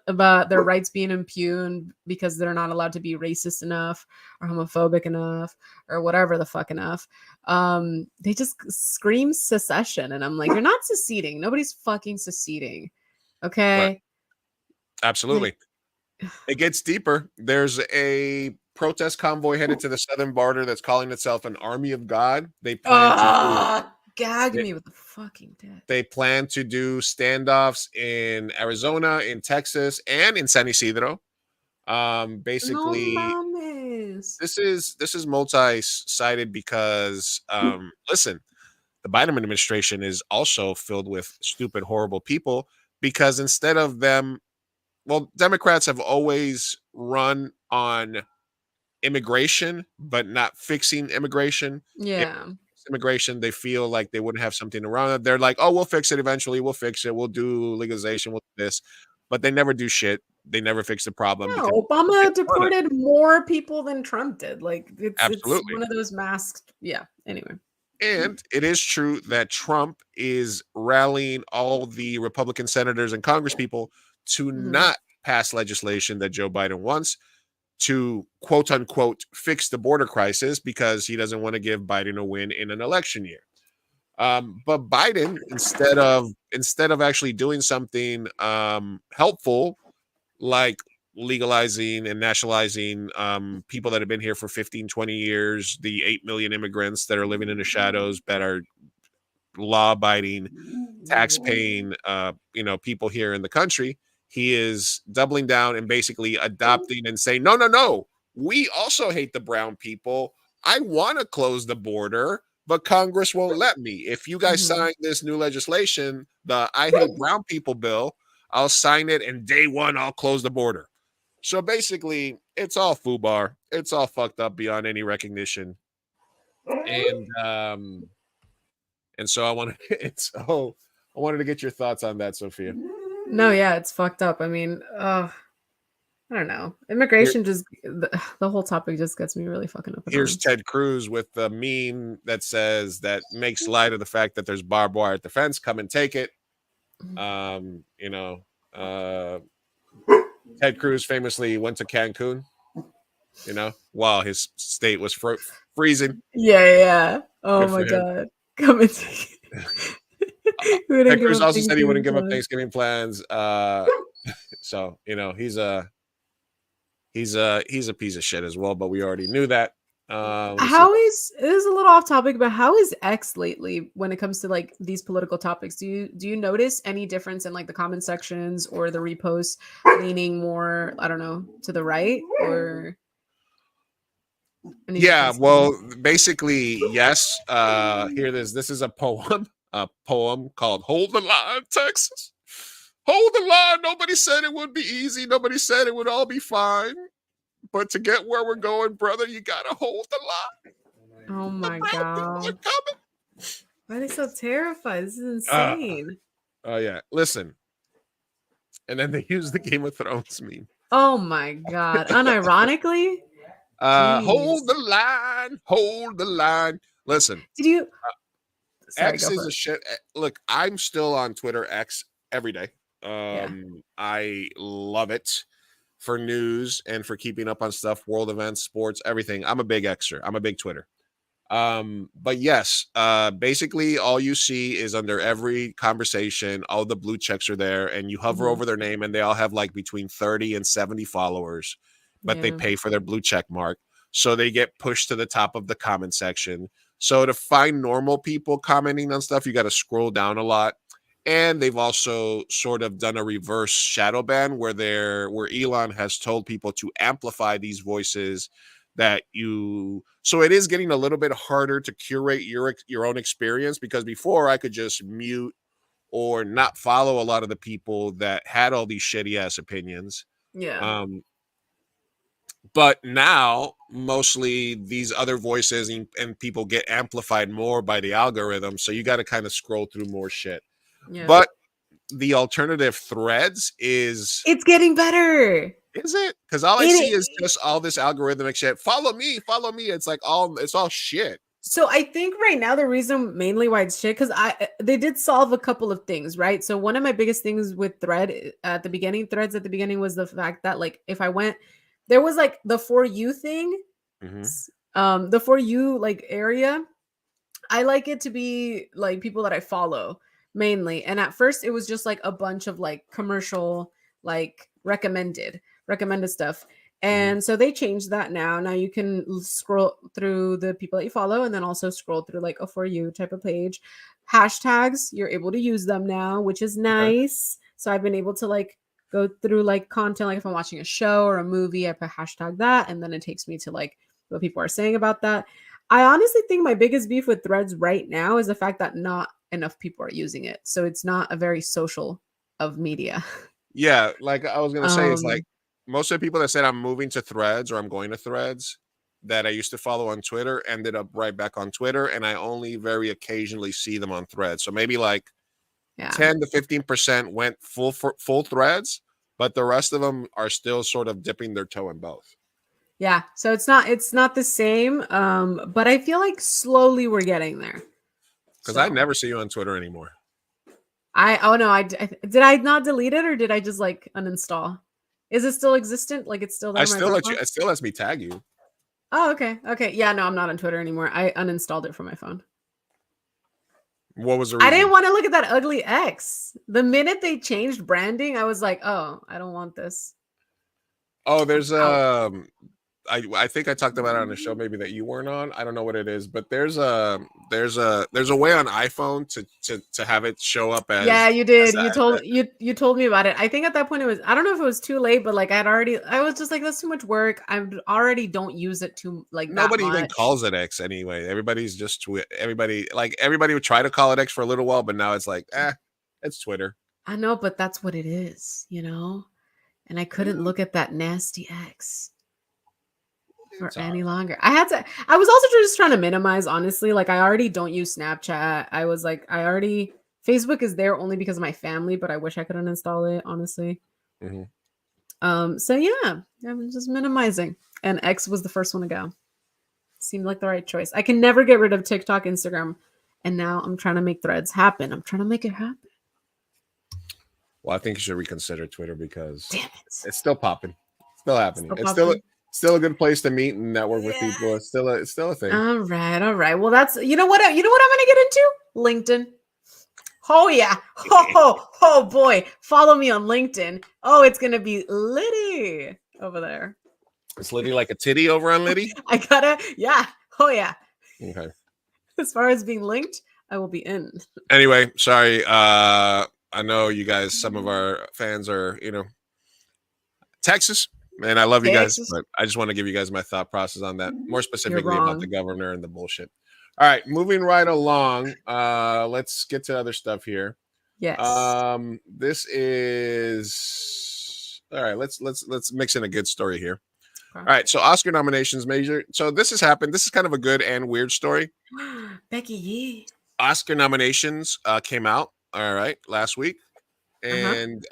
about their rights being impugned because they're not allowed to be racist enough or homophobic enough or whatever the fuck enough. They just scream secession, and I'm like, you're not seceding. Nobody's fucking seceding. Okay. Right. Absolutely. It gets deeper. There's a protest convoy headed to the southern border that's calling itself an Army of God. They plan gag me with the fucking dick. They plan to do standoffs in Arizona, in Texas, and in San Isidro. Basically, this is multi-sided because listen, the Biden administration is also filled with stupid, horrible people because instead of them, well, Democrats have always run on immigration, but not fixing immigration. Yeah. Immigration, they feel like they wouldn't have something around it. They're like, oh, we'll fix it eventually. We'll fix it. We'll do legalization. We'll do this. but they never do shit. They never fix the problem because No, people get Obama in front of it. deported more people than Trump did. Like it's Absolutely. one of those masked. Yeah. Anyway. And it is true that Trump is rallying all the Republican senators and congresspeople to not pass legislation that Joe Biden wants to quote unquote fix the border crisis because he doesn't want to give Biden a win in an election year. But Biden, instead of actually doing something helpful, like legalizing and nationalizing people that have been here for 15, 20 years, the 8 million immigrants that are living in the shadows that are law-abiding, tax-paying, people here in the country, he is doubling down and basically adopting and saying, no, no, no, we also hate the brown people. I want to close the border, but Congress won't let me. If you guys sign this new legislation, the I hate brown people bill, I'll sign it, and day one, I'll close the border. So basically, it's all FUBAR. It's all fucked up beyond any recognition. And so I wanted to get your thoughts on that, Sophia. No, yeah, it's fucked up. I mean, I don't know. Immigration the whole topic just gets me really fucking up. Here's Ted Cruz with the meme that says that makes light of the fact that there's barbed wire at the fence. Come and take it. Ted Cruz famously went to Cancun, while his state was freezing. Yeah. Oh Good my for him. God. Come and take it. Ted Cruz also said he wouldn't give up Thanksgiving plans. So he's a piece of shit as well, but we already knew that. It is a little off topic, but how is X lately when it comes to like these political topics? Do you notice any difference in like the comment sections or the reposts leaning more, I don't know, to the right or? Yeah, well, basically, yes. Here it is. This is a poem called "Hold the Line, Texas." Hold the line. Nobody said it would be easy. Nobody said it would all be fine. But to get where we're going, brother, you gotta hold the line. Oh my God! Why are they so terrified? This is insane. Oh yeah, listen. And then they use the Game of Thrones meme. Oh my God! Unironically. Hold the line. Hold the line. Listen. Did you? Sorry, X is a shit. Look, I'm still on Twitter X every day. I love it for news and for keeping up on stuff, world events, sports, everything. I'm a big Xer. I'm a big Twitter. But yes, basically all you see is under every conversation, all the blue checks are there, and you hover over their name, and they all have like between 30 and 70 followers, but they pay for their blue check mark. So they get pushed to the top of the comment section. So to find normal people commenting on stuff, you got to scroll down a lot. And they've also sort of done a reverse shadow ban where Elon has told people to amplify these voices so it is getting a little bit harder to curate your own experience, because before I could just mute or not follow a lot of the people that had all these shitty ass opinions. Yeah. But now mostly these other voices and people get amplified more by the algorithm. So you got to kind of scroll through more shit. Yeah. But the alternative Threads it's getting better. Is it? Because all I see is just all this algorithmic shit. Follow me. It's like it's all shit. So I think right now the reason mainly why it's shit, because they did solve a couple of things, right? So one of my biggest things with Threads at the beginning was the fact that like if I went, there was like the For You thing, the For You like area. I like it to be like people that I follow mainly, and at first it was just like a bunch of like commercial like recommended stuff, and so they changed that. Now you can scroll through the people that you follow and then also scroll through like a For You type of page. Hashtags, you're able to use them now, which is nice. So I've been able to like go through like content, like if I'm watching a show or a movie, I put hashtag that, and then it takes me to like what people are saying about that. I honestly think my biggest beef with Threads right now is the fact that not enough people are using it. So it's not a very social of media. Yeah, like I was going to say, it's like most of the people that said I'm moving to Threads or I'm going to Threads that I used to follow on Twitter ended up right back on Twitter, and I only very occasionally see them on Threads. So maybe like 10 to 15% went full Threads, but the rest of them are still sort of dipping their toe in both. Yeah, so it's not the same, but I feel like slowly we're getting there. Because So I never see you on Twitter anymore. did I not delete it or did I just like uninstall? Is it still existent? Like it's still there I in my still let you. profile? It still lets me tag you. Oh, okay. Okay. Yeah, no, I'm not on Twitter anymore. I uninstalled it from my phone. What was the I reason? didn't want to look at that ugly X. The minute they changed branding, I was like, oh, I don't want this. Oh, there's Out. I think I talked about it on the show maybe that you weren't on. I don't know what it is, but there's a way on iPhone to have it show up as Yeah, you as did. that. You told me about it. I think at that point it was, I don't know if it was too late, but like I was just like, that's too much work. I already don't use it too like that Nobody even much. calls it X anyway. Everybody's just everybody would try to call it X for a little while, but now it's like, it's Twitter. I know, but that's what it is, you know? And I couldn't look at that nasty X for It's all any longer. I was also just trying to minimize, honestly. Like I already don't use Snapchat. I was like, Facebook is there only because of my family, but I wish I could uninstall it, honestly. Mhm. So yeah, I'm just minimizing. And X was the first one to go. Seemed like the right choice. I can never get rid of TikTok, Instagram, and now I'm trying to make Threads happen. I'm trying to make it happen. Well, I think you should reconsider Twitter because Damn it. it's still popping, still happening. Still It's popping? still a good place to meet and network with people. It's still a thing. All right. Well, that's you know what I'm gonna get into? LinkedIn. Oh yeah. Oh boy. Follow me on LinkedIn. Oh, it's gonna be litty over there. It's Liddy like a titty over on Liddy. Yeah. Oh yeah. Okay. As far as being linked, I will be in. Anyway, sorry. I know you guys, some of our fans are, Texas, man. I love you guys, Texas. but I just want to give you guys my thought process on that, more specifically wrong. about the governor and the bullshit. All right, moving right along. Let's get to other stuff here. Yes. This is all right. Let's mix in a good story here. Okay. All right, so Oscar nominations major. So this has happened. This is kind of a good and weird story. Becky Yee. Oscar nominations came out, all right, last week. And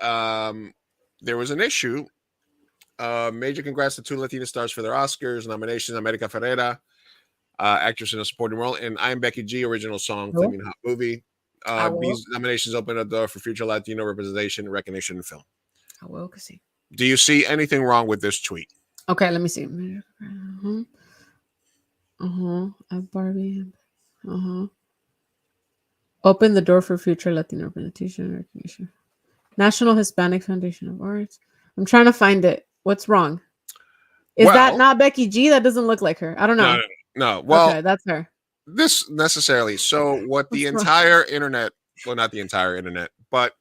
there was an issue. Major congrats to two Latina stars for their Oscars nominations. America Ferrera, actress in a supporting role, and I'm Becky G, original song, Flaming Hot Movie. These nominations open a door for future Latino representation and recognition in film. I will see. Do you see anything wrong with this tweet? Okay, let me see. Barbie. Open the door for future Latino representation and recognition. National Hispanic Foundation of Arts. I'm trying to find it. What's wrong? Is that not Becky G? That doesn't look like her. I don't know. No. Well, okay, that's her. This necessarily. So what the entire internet, well, not the entire internet, but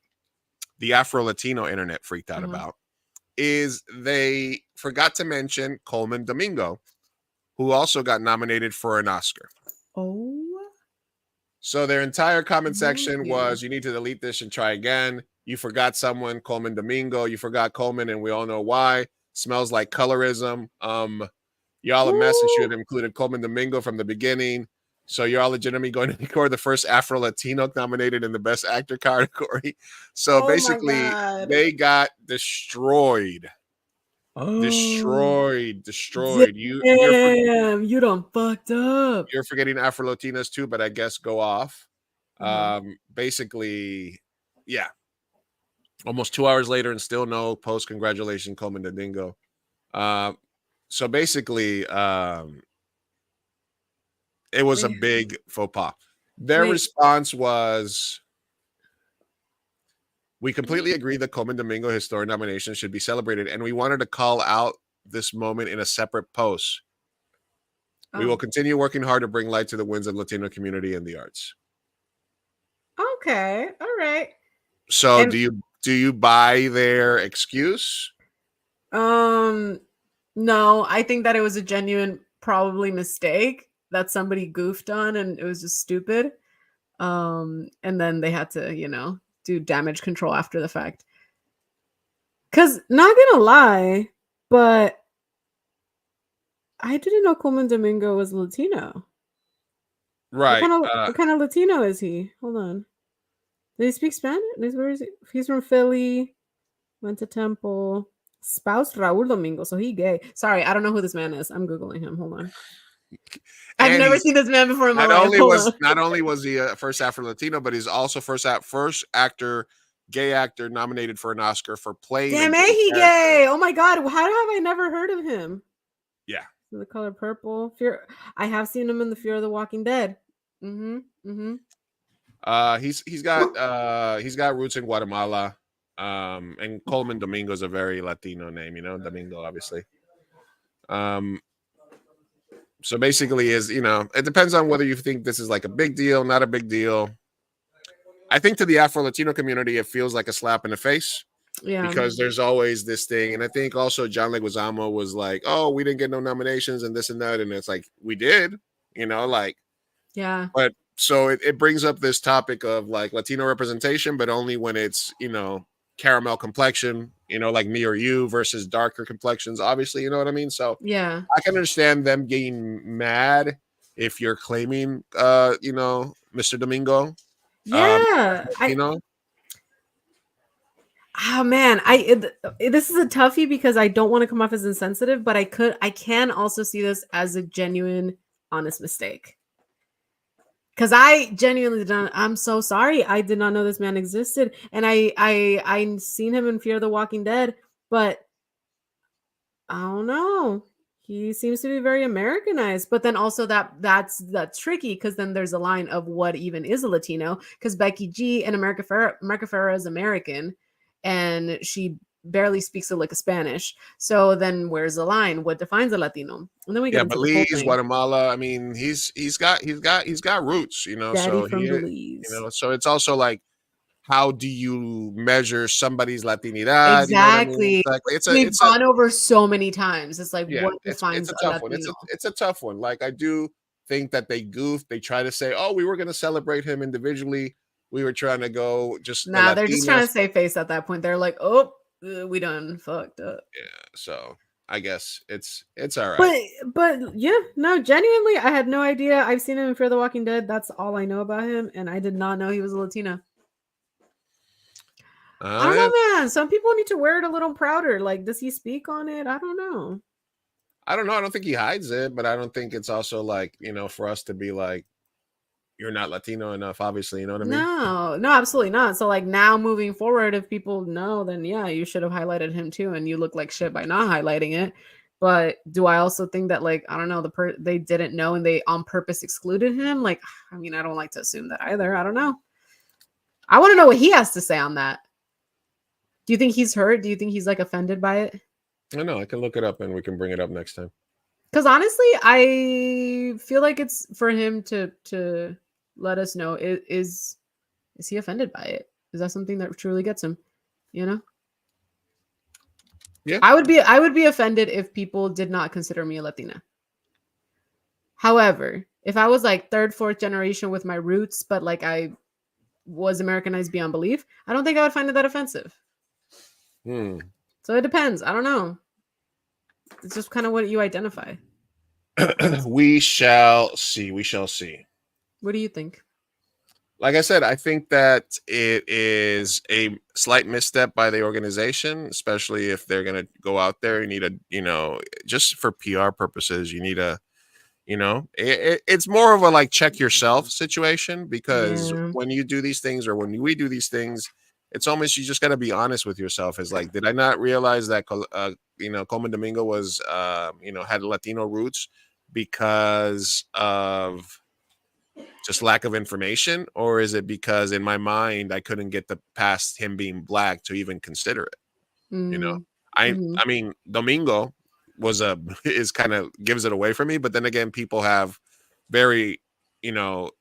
the Afro-Latino internet freaked out about is they forgot to mention Coleman Domingo, who also got nominated for an Oscar. Oh. So their entire comment section was, you need to delete this and try again. You forgot someone, Coleman Domingo. You forgot Coleman, and we all know why. Smells like colorism. Y'all a mess and should have included Coleman Domingo from the beginning. So you're all legitimately going to record the first Afro-Latino nominated in the Best Actor category. So basically, they got destroyed. Destroyed. Damn, you done fucked up. You're forgetting Afro-Latinas too, but I guess go off. Basically, yeah. Almost 2 hours later and still no post. Congratulations, Coleman Domingo. So basically, it was a big faux pas. Their response was, we completely agree that Coleman Domingo historic nomination should be celebrated, and we wanted to call out this moment in a separate post. We will continue working hard to bring light to the wins of Latino community and the arts. Okay, all right. So do you buy their excuse? No, I think that it was a genuine probably mistake that somebody goofed on and it was just stupid. And then they had to, do damage control after the fact. Cause not gonna lie, but I didn't know Coleman Domingo was Latino. Right. What kind of Latino is he? Hold on. Does he speak Spanish? Where is he? He's from Philly. Went to temple. Spouse Raul Domingo. So he gay. Sorry, I don't know who this man is. I'm Googling him. Hold on. I've And never he's seen this man before in my not life. only Hold was on. not only was he a first Afro Latino, but he's also first actor, gay actor nominated for an Oscar for playing a Damn, gay he character. gay. Oh my god. How have I never heard of him? Yeah. The color purple. Fear. I have seen him in the Fear of the Walking Dead. Mm-hmm. Mm-hmm. He's got roots in Guatemala. And Coleman Domingo is a very Latino name, Domingo, obviously. So basically it depends on whether you think this is like a big deal, not a big deal. I think to the Afro Latino community, it feels like a slap in the face. Yeah. Because there's always this thing. And I think also John Leguizamo was like, oh, we didn't get no nominations and this and that. And it's like, we did, Yeah. But so it brings up this topic of like Latino representation, but only when it's, caramel complexion, like me or you versus darker complexions, obviously, you know what I mean? So Yeah. I can understand them getting mad if you're claiming, Mr. Domingo. Yeah. Oh man, this is a toughie because I don't want to come off as insensitive, but I can also see this as a genuine, honest mistake. Because I genuinely I'm so sorry. I did not know this man existed, and I seen him in Fear of the Walking Dead, but I don't know. He seems to be very Americanized, but then also that's tricky because then there's a line of what even is a Latino, because Becky G and America Ferrera is American, and she barely speaks a lick of Spanish. So then where's the line? What defines a Latino? And then we get into the whole Belize, thing. Guatemala. I mean, he's got roots, Daddy so from Belize. so it's also like, how do you measure somebody's Latinidad? Exactly. You know what I mean? We've gone over so many times. It's like, what defines it's a tough one. It's a tough one. Like, I do think that they goofed. They try to say, oh, we were going to celebrate him individually. We were trying to go just they're just trying to save face at that point. They're like, oh, we done fucked up. Yeah, so I guess it's all right. But yeah, no, genuinely, I had no idea. I've seen him in Fear the Walking Dead. That's all I know about him, and I did not know he was a Latino. I don't know, man. Some people need to wear it a little prouder. Like, does he speak on it? I don't know. I don't think he hides it, but I don't think it's also like, for us to be like, you're not Latino enough, obviously, you know what I mean? No, absolutely not. So like now moving forward, if people know, then yeah, you should have highlighted him too, and you look like shit by not highlighting it. But do I also think that, like, I don't know, they didn't know and they on purpose excluded him? Like, I mean, I don't like to assume that either. I don't know. I want to know what he has to say on that. Do you think he's hurt? Do you think he's like offended by it? I know. I can look it up and we can bring it up next time. Because honestly, I feel like it's for him to let us know, is he offended by it? Is that something that truly gets him? Yeah. I would be offended if people did not consider me a Latina. However, if I was like third, fourth generation with my roots, but like I was Americanized beyond belief, I don't think I would find it that offensive. So it depends. I don't know. It's just kind of what you identify. We shall see. We shall see. What do you think? Like I said, I think that it is a slight misstep by the organization, especially if they're going to go out there. You need just for PR purposes, you need it's more of a like check yourself situation, because when you do these things or when we do these things, it's almost, you just got to be honest with yourself. It's like, did I not realize that, Coleman Domingo was, had Latino roots because of just lack of information? Or is it because in my mind, I couldn't get past him being black to even consider it? I mean, Domingo is kind of gives it away for me. But then again, people have very,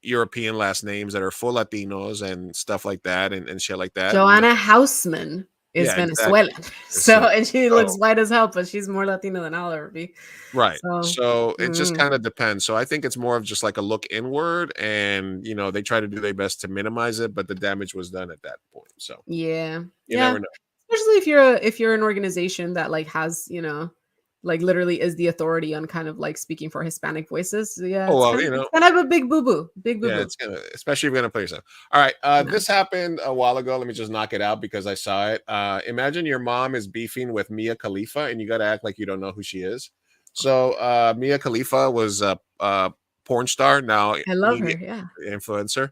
European last names that are full Latinos and stuff like that and shit like that. Joanna Houseman is Venezuelan. Exactly. And she looks white as hell, but she's more Latina than I'll ever be. Right. So it just kind of depends. So I think it's more of just like a look inward, and they try to do their best to minimize it, but the damage was done at that point. So you never know. Especially if you're an organization that like has, like literally is the authority on kind of like speaking for Hispanic voices. So yeah, Oh it's well, kind you of, know, it's kind of a big boo boo, big boo yeah, boo. it's gonna, especially if you're gonna play yourself. All right, I know. this happened a while ago. Let me just knock it out because I saw it. Imagine your mom is beefing with Mia Khalifa, and you got to act like you don't know who she is. So Mia Khalifa was a porn star, now I love media her. Yeah, influencer.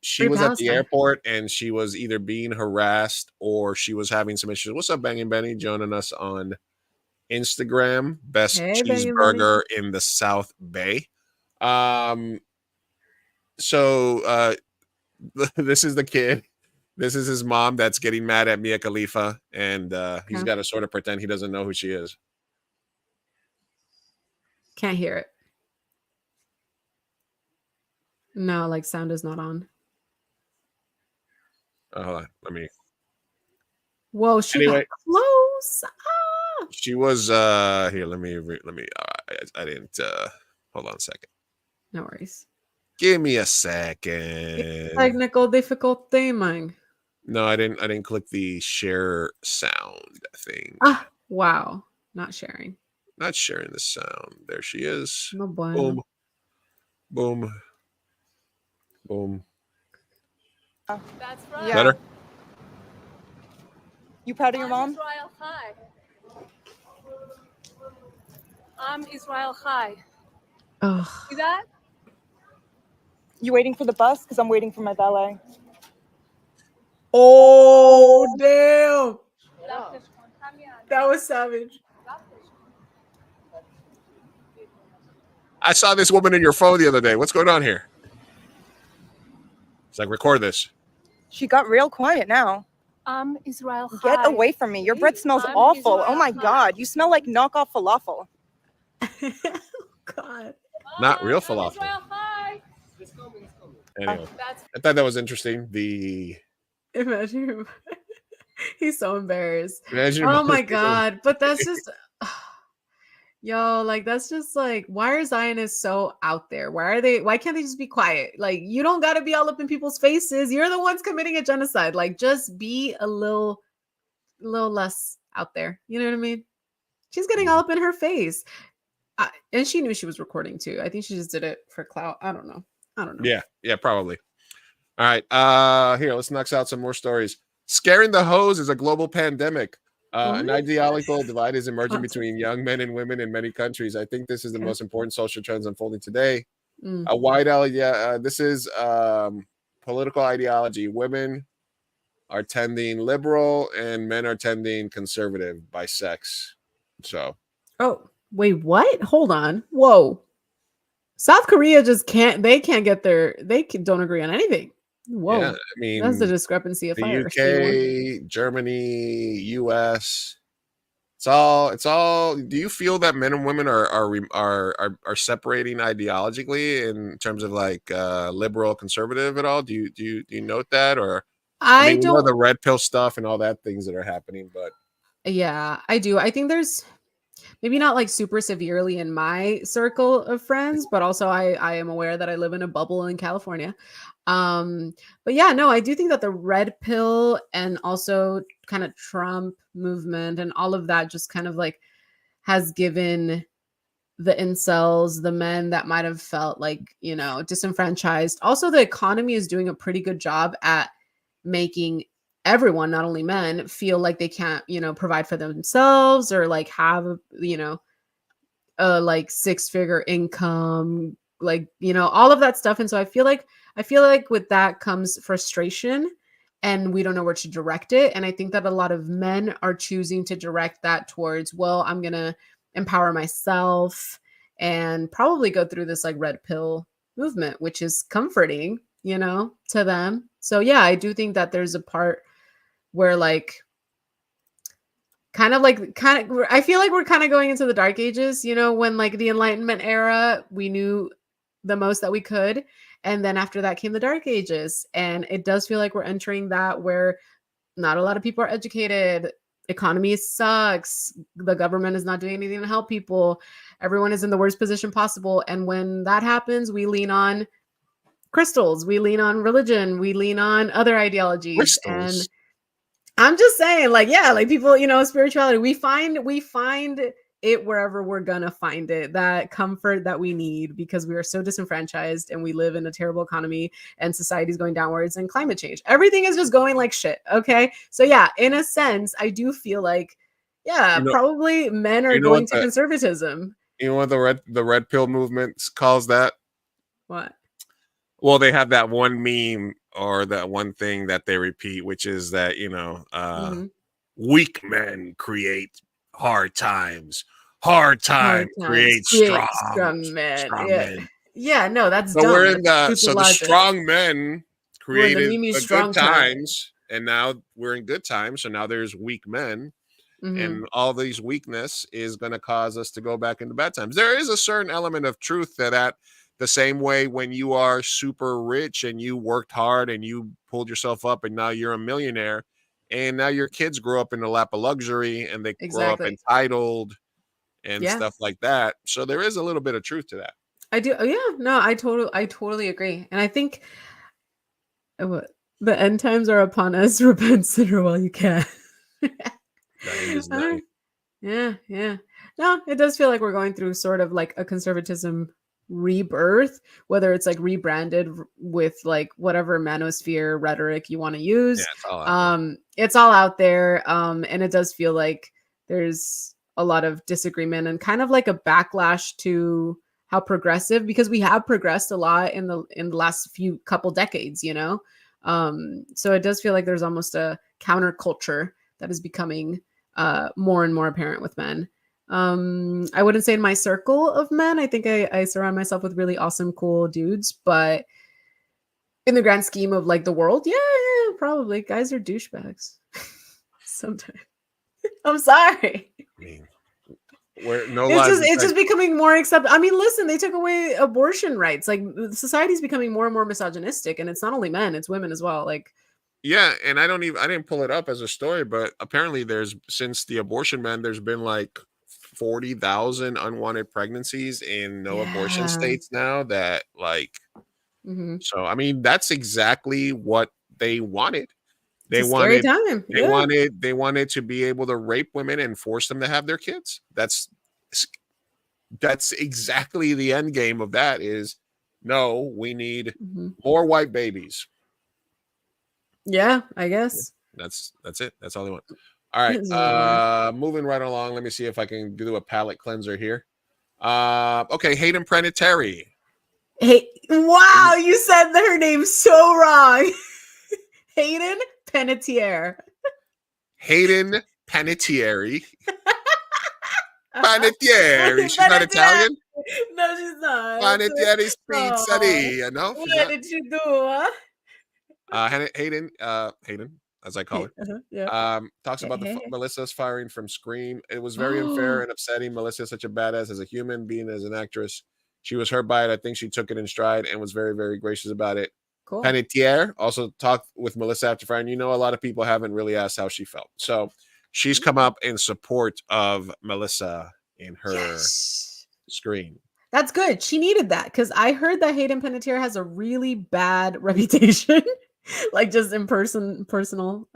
She free was at the Palestine. airport and she was either being harassed or she was having some issues. What's up, Banging Benny? Joining us on Instagram, best Hey, banging Benny. cheeseburger in the South Bay. Um, so this is the kid. This is his mom that's getting mad at Mia Khalifa, and he's Okay. got to sort of pretend he doesn't know who she is. Can't hear it. No, like sound is not on. Hold on, let me. Whoa, she got Anyway, close. Ah! she was here. Let me. I didn't. Hold on a second. No worries. Give me a second. Technical difficulty, man. No, I didn't. I didn't click the share sound thing. Ah, wow. Not sharing. Not sharing the sound. There she is. No bueno. Boom. Boom. Boom. That's right. Yeah. Better? You proud of your mom? Israel High. I'm Israel High. Ugh. See that? You waiting for the bus? Because I'm waiting for my ballet. Oh, damn. That was savage. I saw this woman in your phone the other day. What's going on here? It's like, record this. She got real quiet now. I'm Israel High. Get away from me. Your breath smells I'm awful. Israel Oh my High. God. You smell like knockoff falafel. God. Not real I'm falafel. Israel High. Anyway, That's I thought that was interesting. The Imagine him. He's so embarrassed. imagine. Oh my God. But that's just, yo, like, that's just like, why are Zionists so out there? Why can't they just be quiet? Like, you don't got to be all up in people's faces. You're the ones committing a genocide. Like, just be a little less out there. You know what I mean? She's getting all up in her face. And she knew she was recording too. I think she just did it for clout. I don't know. Yeah, probably. All right. Here, let's knock out some more stories. Scaring the hose is a global pandemic. An What? ideological divide is emerging Oh, between young men and women in many countries. I think this is the Okay. most important social trends unfolding today. Mm. A wide this is political ideology. Women are tending liberal and men are tending conservative by sex. So Oh, wait, what? Hold on. Whoa. South Korea just can't, they don't agree on anything. Whoa. yeah, I That's the mean, discrepancy of the fire. Say one thing. UK, Germany, US. It's all. Do you feel that men and women are separating ideologically in terms of like liberal, conservative at all? Do you note that, or I I mean, we know don't, the red pill stuff and all that things that are happening, but yeah, I do. I think there's maybe not like super severely in my circle of friends, but also I am aware that I live in a bubble in California. But yeah, no, I do think that the red pill and also kind of Trump movement and all of that just kind of like has given the incels, the men that might have felt like, disenfranchised. Also, the economy is doing a pretty good job at making everyone, not only men, feel like they can't, provide for themselves or like have, a like six-figure income, like, all of that stuff. And so I feel like with that comes frustration and we don't know where to direct it. And I think that a lot of men are choosing to direct that towards, well, I'm going to empower myself and probably go through this like red pill movement, which is comforting, to them. So yeah, I do think that there's a part where like I feel like we're kind of going into the dark ages, when like the Enlightenment era, we knew the most that we could. And then after that came the dark ages. And it does feel like we're entering that where not a lot of people are educated. Economy sucks. The government is not doing anything to help people. Everyone is in the worst position possible. And when that happens, we lean on crystals, we lean on religion, we lean on other ideologies. crystals. And I'm just saying, like, yeah, like people, spirituality, we find it wherever we're gonna find it. That comfort that we need because we are so disenfranchised and we live in a terrible economy and society's going downwards and climate change. Everything is just going like shit. Okay. So yeah, in a sense, I do feel like, yeah, You know, probably men are you know going what to conservatism. you know what the red pill movement calls that? What? Well, they have that one meme or that one thing that they repeat, which is that, Mhm. weak men create hard times. Hard Hard times times create create strong men. strong Yeah. men. Yeah, no, that's So dumb. we're in That's stupid the logic. strong men We're in the created Mimi the good strong time. times, and now we're in good times. So now there's weak men, Mhm. and all these weakness is going to cause us to go back into bad times. There is a certain element of truth to that. The same way when you are super rich and you worked hard and you pulled yourself up, and now you're a millionaire, and now your kids grow up in the lap of luxury and they grow up Exactly. entitled and Yeah. stuff like that. So there is a little bit of truth to that. I do. Oh, yeah, no, I totally agree. And I think what the end times are upon us. Repent, sinner, while you can. The end is Uh, night. yeah, yeah. No, it does feel like we're going through sort of like a conservatism rebirth, whether it's like rebranded with like whatever manosphere rhetoric you want to Yeah, use. it's all out there. It's all out there. And it does feel like there's a lot of disagreement and kind of like a backlash to how progressive, because we have progressed a lot in the last few couple decades, you know. So it does feel like there's almost a counterculture that is becoming more and more apparent with men. I wouldn't say in my circle of men. I think I surround myself with really awesome, cool dudes, but in the grand scheme of like the world, yeah, probably guys are douchebags sometimes. I'm sorry. I mean, where no It's lies. just becoming more accepted. I mean, listen, they took away abortion rights. Like society's becoming more and more misogynistic, and it's not only men, it's women as well. Like, Yeah, and I didn't pull it up as a story, but apparently there's since the abortion ban, there's been like 40,000 unwanted pregnancies in no abortion yeah. states now that like Mhm. so I mean that's exactly what they wanted. It's They a scary wanted time. Yeah. they wanted to be able to rape women and force them to have their kids. That's exactly the end game of that is no, we need Mhm. more white babies. Yeah, I guess. That's it. That's all they want. All right. This is weird. Moving right along. Let me see if I can do a palate cleanser here. Okay, Hayden Panettiere. Hey, wow, you said her name so wrong. Hayden Panettiere. Hayden Panettiere. Panettiere. She's not Panettiere. Italian. No, she's not. Panettiere's Oh, Pizzeria. No, she's what not. did you do? Huh? Hayden, as I call her. Yeah. Talks about Hey. Melissa's firing from Scream. It was very unfair and upsetting. Melissa is such a badass as a human being, as an actress. She was hurt by it. I think she took it in stride and was very, very gracious about it. Cool. Panettiere also talked with Melissa after firing. You know, a lot of people haven't really asked how she felt. So she's come up in support of Melissa in her Scream. That's good. She needed that because I heard that Hayden Panettiere has a really bad reputation, like just in personal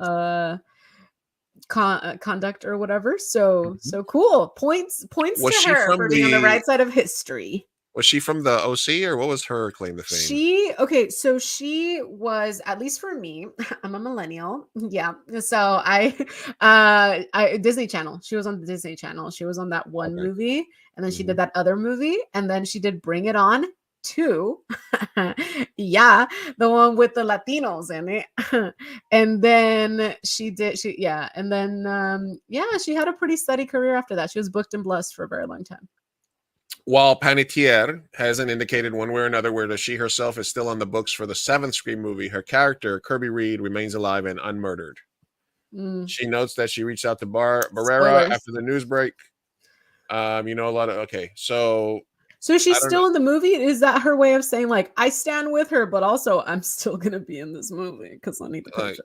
conduct or whatever. So cool. Points Was to she her from for being on the the right side of history. Was she from the OC or what was her claim to fame? So she was, at least for me, I'm a millennial. Yeah. So I Disney Channel. She was on the Disney Channel. She was on that one movie, and then she did that other movie, and then she did Bring It On 2. Yeah, the one with the Latinos in it. And then she had a pretty steady career after that. She was booked and blessed for a very long time. While Panettiere hasn't indicated one way or another whether she herself is still on the books for the 7th Scream movie, her character, Kirby Reed, remains alive and unmurdered. She notes that she reached out to Barrera Spoilers. after the news break. A lot of... Okay, so she's still in the movie? Is that her way of saying, like, I stand with her, but also I'm still going to be in this movie because I need to coach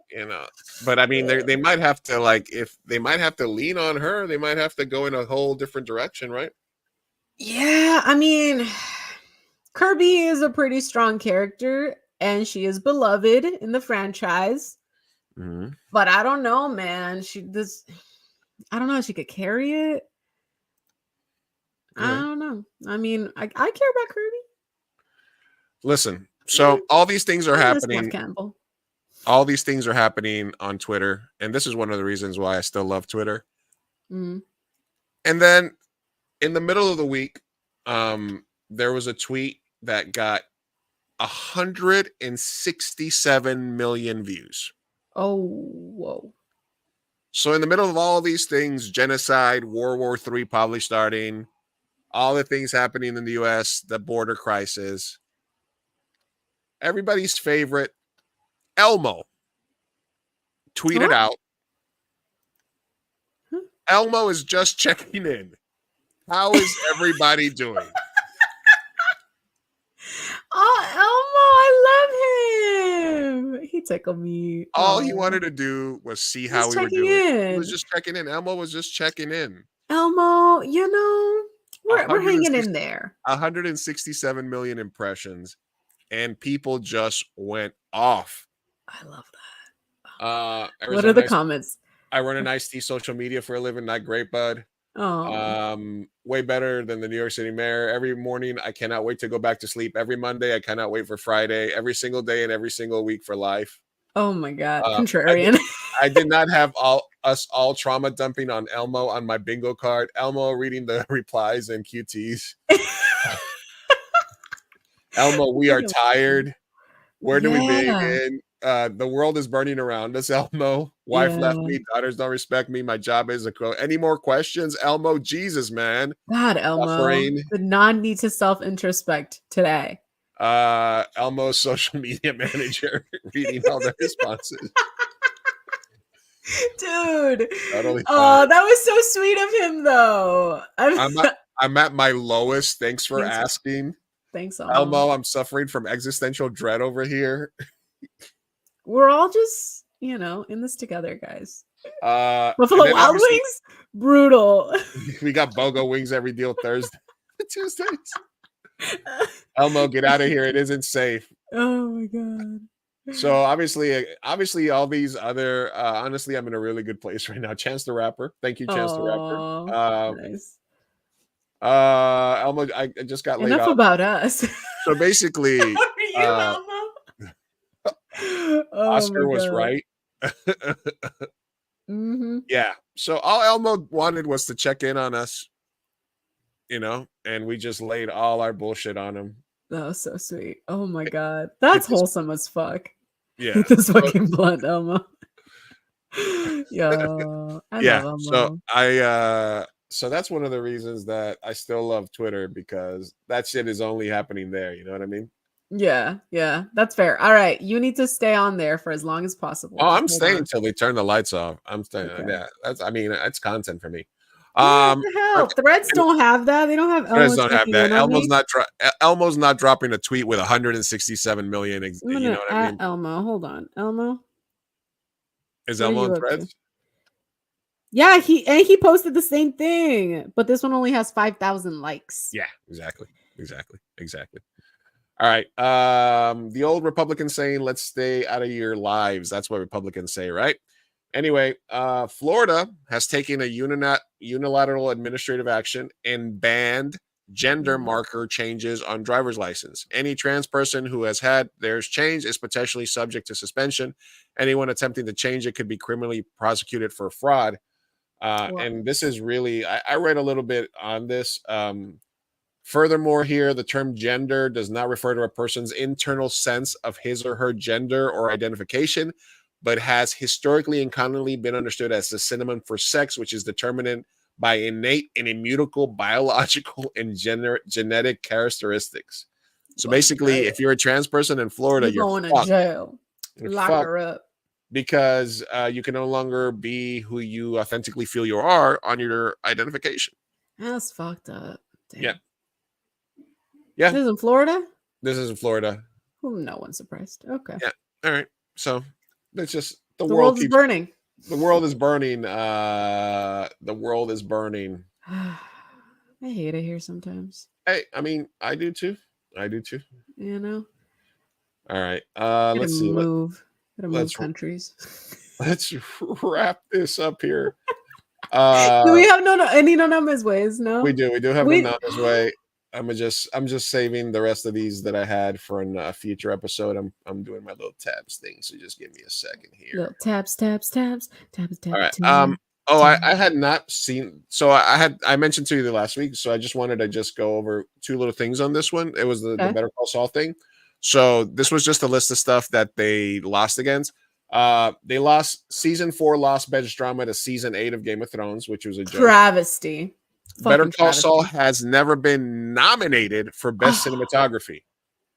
but I mean, they might have to, like, if they might have to lean on her, they might have to go in a whole different direction, right? Yeah, I mean, Kirby is a pretty strong character, and she is beloved in the franchise. But I don't know, man. I don't know if she could carry it. I don't know. I mean, I care about Kirby. Listen, so all these things are I miss Nev happening. Campbell. All these things are happening on Twitter, and this is one of the reasons why I still love Twitter. Mm. And then in the middle of the week, there was a tweet that got 167 million views. Oh, whoa. So in the middle of all these things, genocide, World War III probably starting, all the things happening in the U.S., the border crisis, everybody's favorite, Elmo, tweeted out, Elmo is just checking in. How is everybody doing? Oh, Elmo, I love him. He tickled me. All he wanted to do was see how we were checking doing. He was in. just checking in. Elmo was just checking in. Elmo, you know, we're hanging 160 in there. 167 million impressions, and people just went off. I love that. What What are the comments? I run an iced tea social media for a living, not great, bud. Oh, Way better than the New York City mayor. Every morning, I cannot wait to go back to sleep. Every Monday, I cannot wait for Friday. Every single day and every single week for life. oh my God, contrarian. I did not have us all trauma dumping on Elmo on my bingo card. Elmo reading the replies and QTs. Elmo, we are tired. Where do we begin? The world is burning around us, Elmo. Wife left me. Daughters don't respect me. My job is a quote. Any more questions, Elmo? Jesus, man. God, Elmo Suffering. did not need to self-introspect today. Elmo's social media manager reading all the responses. Dude. Totally Oh, that was so sweet of him, though. I'm at my lowest. Thanks for asking. Thanks, Elmo. I'm suffering from existential dread over here. We're all just, in this together, guys. Buffalo Wild Wings? Brutal. We got BOGO wings every deal Thursday, Tuesdays. Elmo, get out of here. It isn't safe. Oh my God. So obviously all these other, honestly, I'm in a really good place right now. Chance the Rapper. Thank you, Chance the Rapper. Nice. Elmo, I just got laid off. Enough about us. So basically, Elmo? Oscar was right. Mm-hmm. Yeah. So all Elmo wanted was to check in on us, and we just laid all our bullshit on him. That was so sweet. Oh my God. That's wholesome as fuck. Yeah. Hit this fucking blunt, Elmo. Yo, I love Elmo. So that's one of the reasons that I still love Twitter, because that shit is only happening there. You know what I mean? Yeah, that's fair. All right, you need to stay on there for as long as possible. Oh, I'm staying until they turn the lights off. I'm staying. Okay. Yeah, that's content for me. What the hell? Threads don't have that. They don't have Threads don't have that. Elmo's not dropping a tweet with 167 million. You know what I mean? Elmo, hold on. Elmo is Elmo on Threads? Yeah, he posted the same thing, but this one only has 5,000 likes. Yeah, exactly. All right. The old Republicans saying, let's stay out of your lives. That's what Republicans say, right? Anyway, Florida has taken a unilateral administrative action and banned gender marker changes on driver's license. Any trans person who has had theirs changed is potentially subject to suspension. Anyone attempting to change it could be criminally prosecuted for fraud. And this is really, I read a little bit on this. Furthermore, here, the term gender does not refer to a person's internal sense of his or her gender or identification, but has historically and commonly been understood as a synonym for sex, which is determined by innate and immutable biological and genetic characteristics. So basically, if you're a trans person in Florida, you're going to jail. Lock her up. Because you can no longer be who you authentically feel you are on your identification. That's fucked up. Damn. Yeah. This is in Florida? This is in Florida. No one's surprised. Okay. Yeah. All right. So it's just the world is burning. The world is burning. The world is burning. I hate it here sometimes. Hey, I mean, I do too. You know? All right. Let's see. Gotta move countries. Let's wrap this up here. Do we have any no numbers ways? No, We do have we. Nana's way. I'm just saving the rest of these that I had for a future episode. I'm doing my little tabs thing, so just give me a second here. Little taps. All right. Oh, I had not seen. So I mentioned to you the last week. So I just wanted to just go over two little things on this one. It was the Better Call Saul thing. So this was just a list of stuff that they lost against. They lost season 4, lost bench drama to season 8 of Game of Thrones, which was a joke. Travesty. Better Call Saul has never been nominated for best cinematography.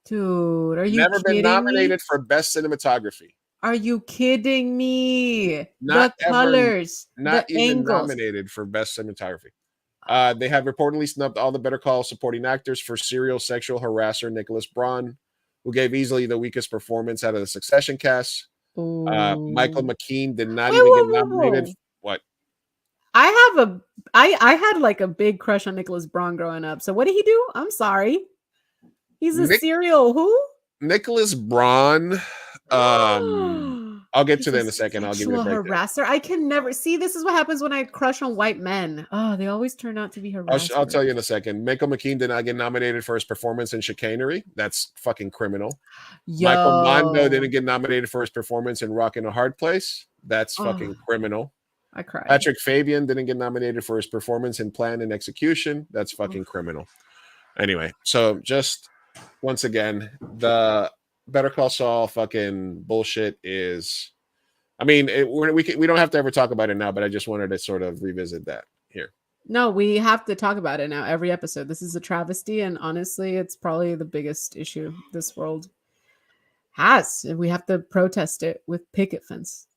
Dude, are you never kidding been nominated me? for best cinematography? Are you kidding me? Not the colors, not the even angles. nominated for best cinematography. They have reportedly snubbed all the Better Call supporting actors for serial sexual harasser Nicholas Braun, who gave easily the weakest performance out of the Succession cast. Michael McKean did not even get nominated. What? I had like a big crush on Nicholas Braun growing up. So what did he do? I'm sorry. He's a serial who? Nicholas Braun. I'll get to that in a second. I'll give you a breakdown. Harasser. I can never see. This is what happens when I crush on white men. Oh, they always turn out to be harassers. I'll tell you in a second. Michael McKean did not get nominated for his performance in Chicanery. That's fucking criminal. Michael Mondo didn't get nominated for his performance in Rock in a Hard Place. That's fucking criminal. I cried. Patrick Fabian didn't get nominated for his performance in Plan and Execution. That's fucking criminal. Anyway, so just once again, the Better Call Saul fucking bullshit is. I mean, we don't have to ever talk about it now, but I just wanted to sort of revisit that here. No, we have to talk about it now every episode. This is a travesty, and honestly, it's probably the biggest issue this world has, and we have to protest it with picket fence.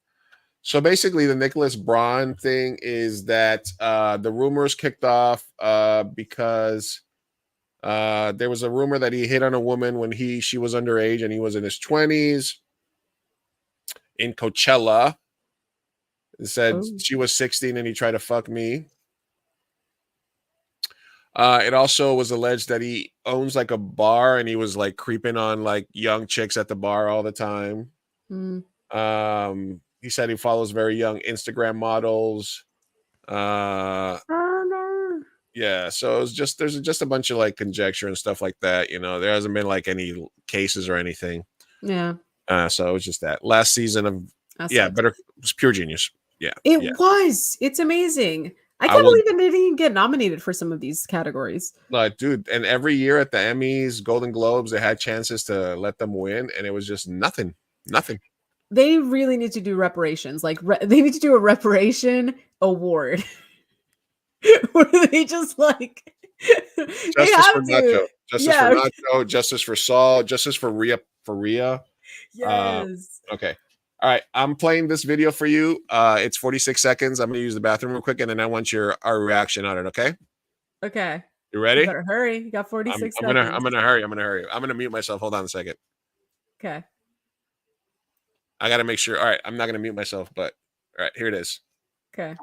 So basically, the Nicholas Braun thing is that the rumors kicked off because there was a rumor that he hit on a woman when she was underage and he was in his 20s in Coachella. It said she was 16 and he tried to fuck me. It also was alleged that he owns like a bar and he was like creeping on like young chicks at the bar all the time. He said he follows very young Instagram models. Yeah, so there's just a bunch of like conjecture and stuff like that. You know, there hasn't been like any cases or anything. Yeah. So it was just that last season of Better was pure genius. Yeah, it was. It's amazing. I can't believe it didn't even get nominated for some of these categories. Like, dude, and every year at the Emmys, Golden Globes, they had chances to let them win, and it was just nothing. They really need to do reparations. Like they need to do a reparation award. Where they just like justice for Nacho, justice for Nacho, justice for Saul, justice for Rhea. Yes. Okay. All right. I'm playing this video for you. It's 46 seconds. I'm gonna use the bathroom real quick, and then I want our reaction on it. Okay. Okay. You ready? You better hurry. You got 46 seconds. I'm gonna hurry. I'm gonna mute myself. Hold on a second. Okay. I gotta make sure. All right. I'm not gonna mute myself, but all right. Here it is. Okay.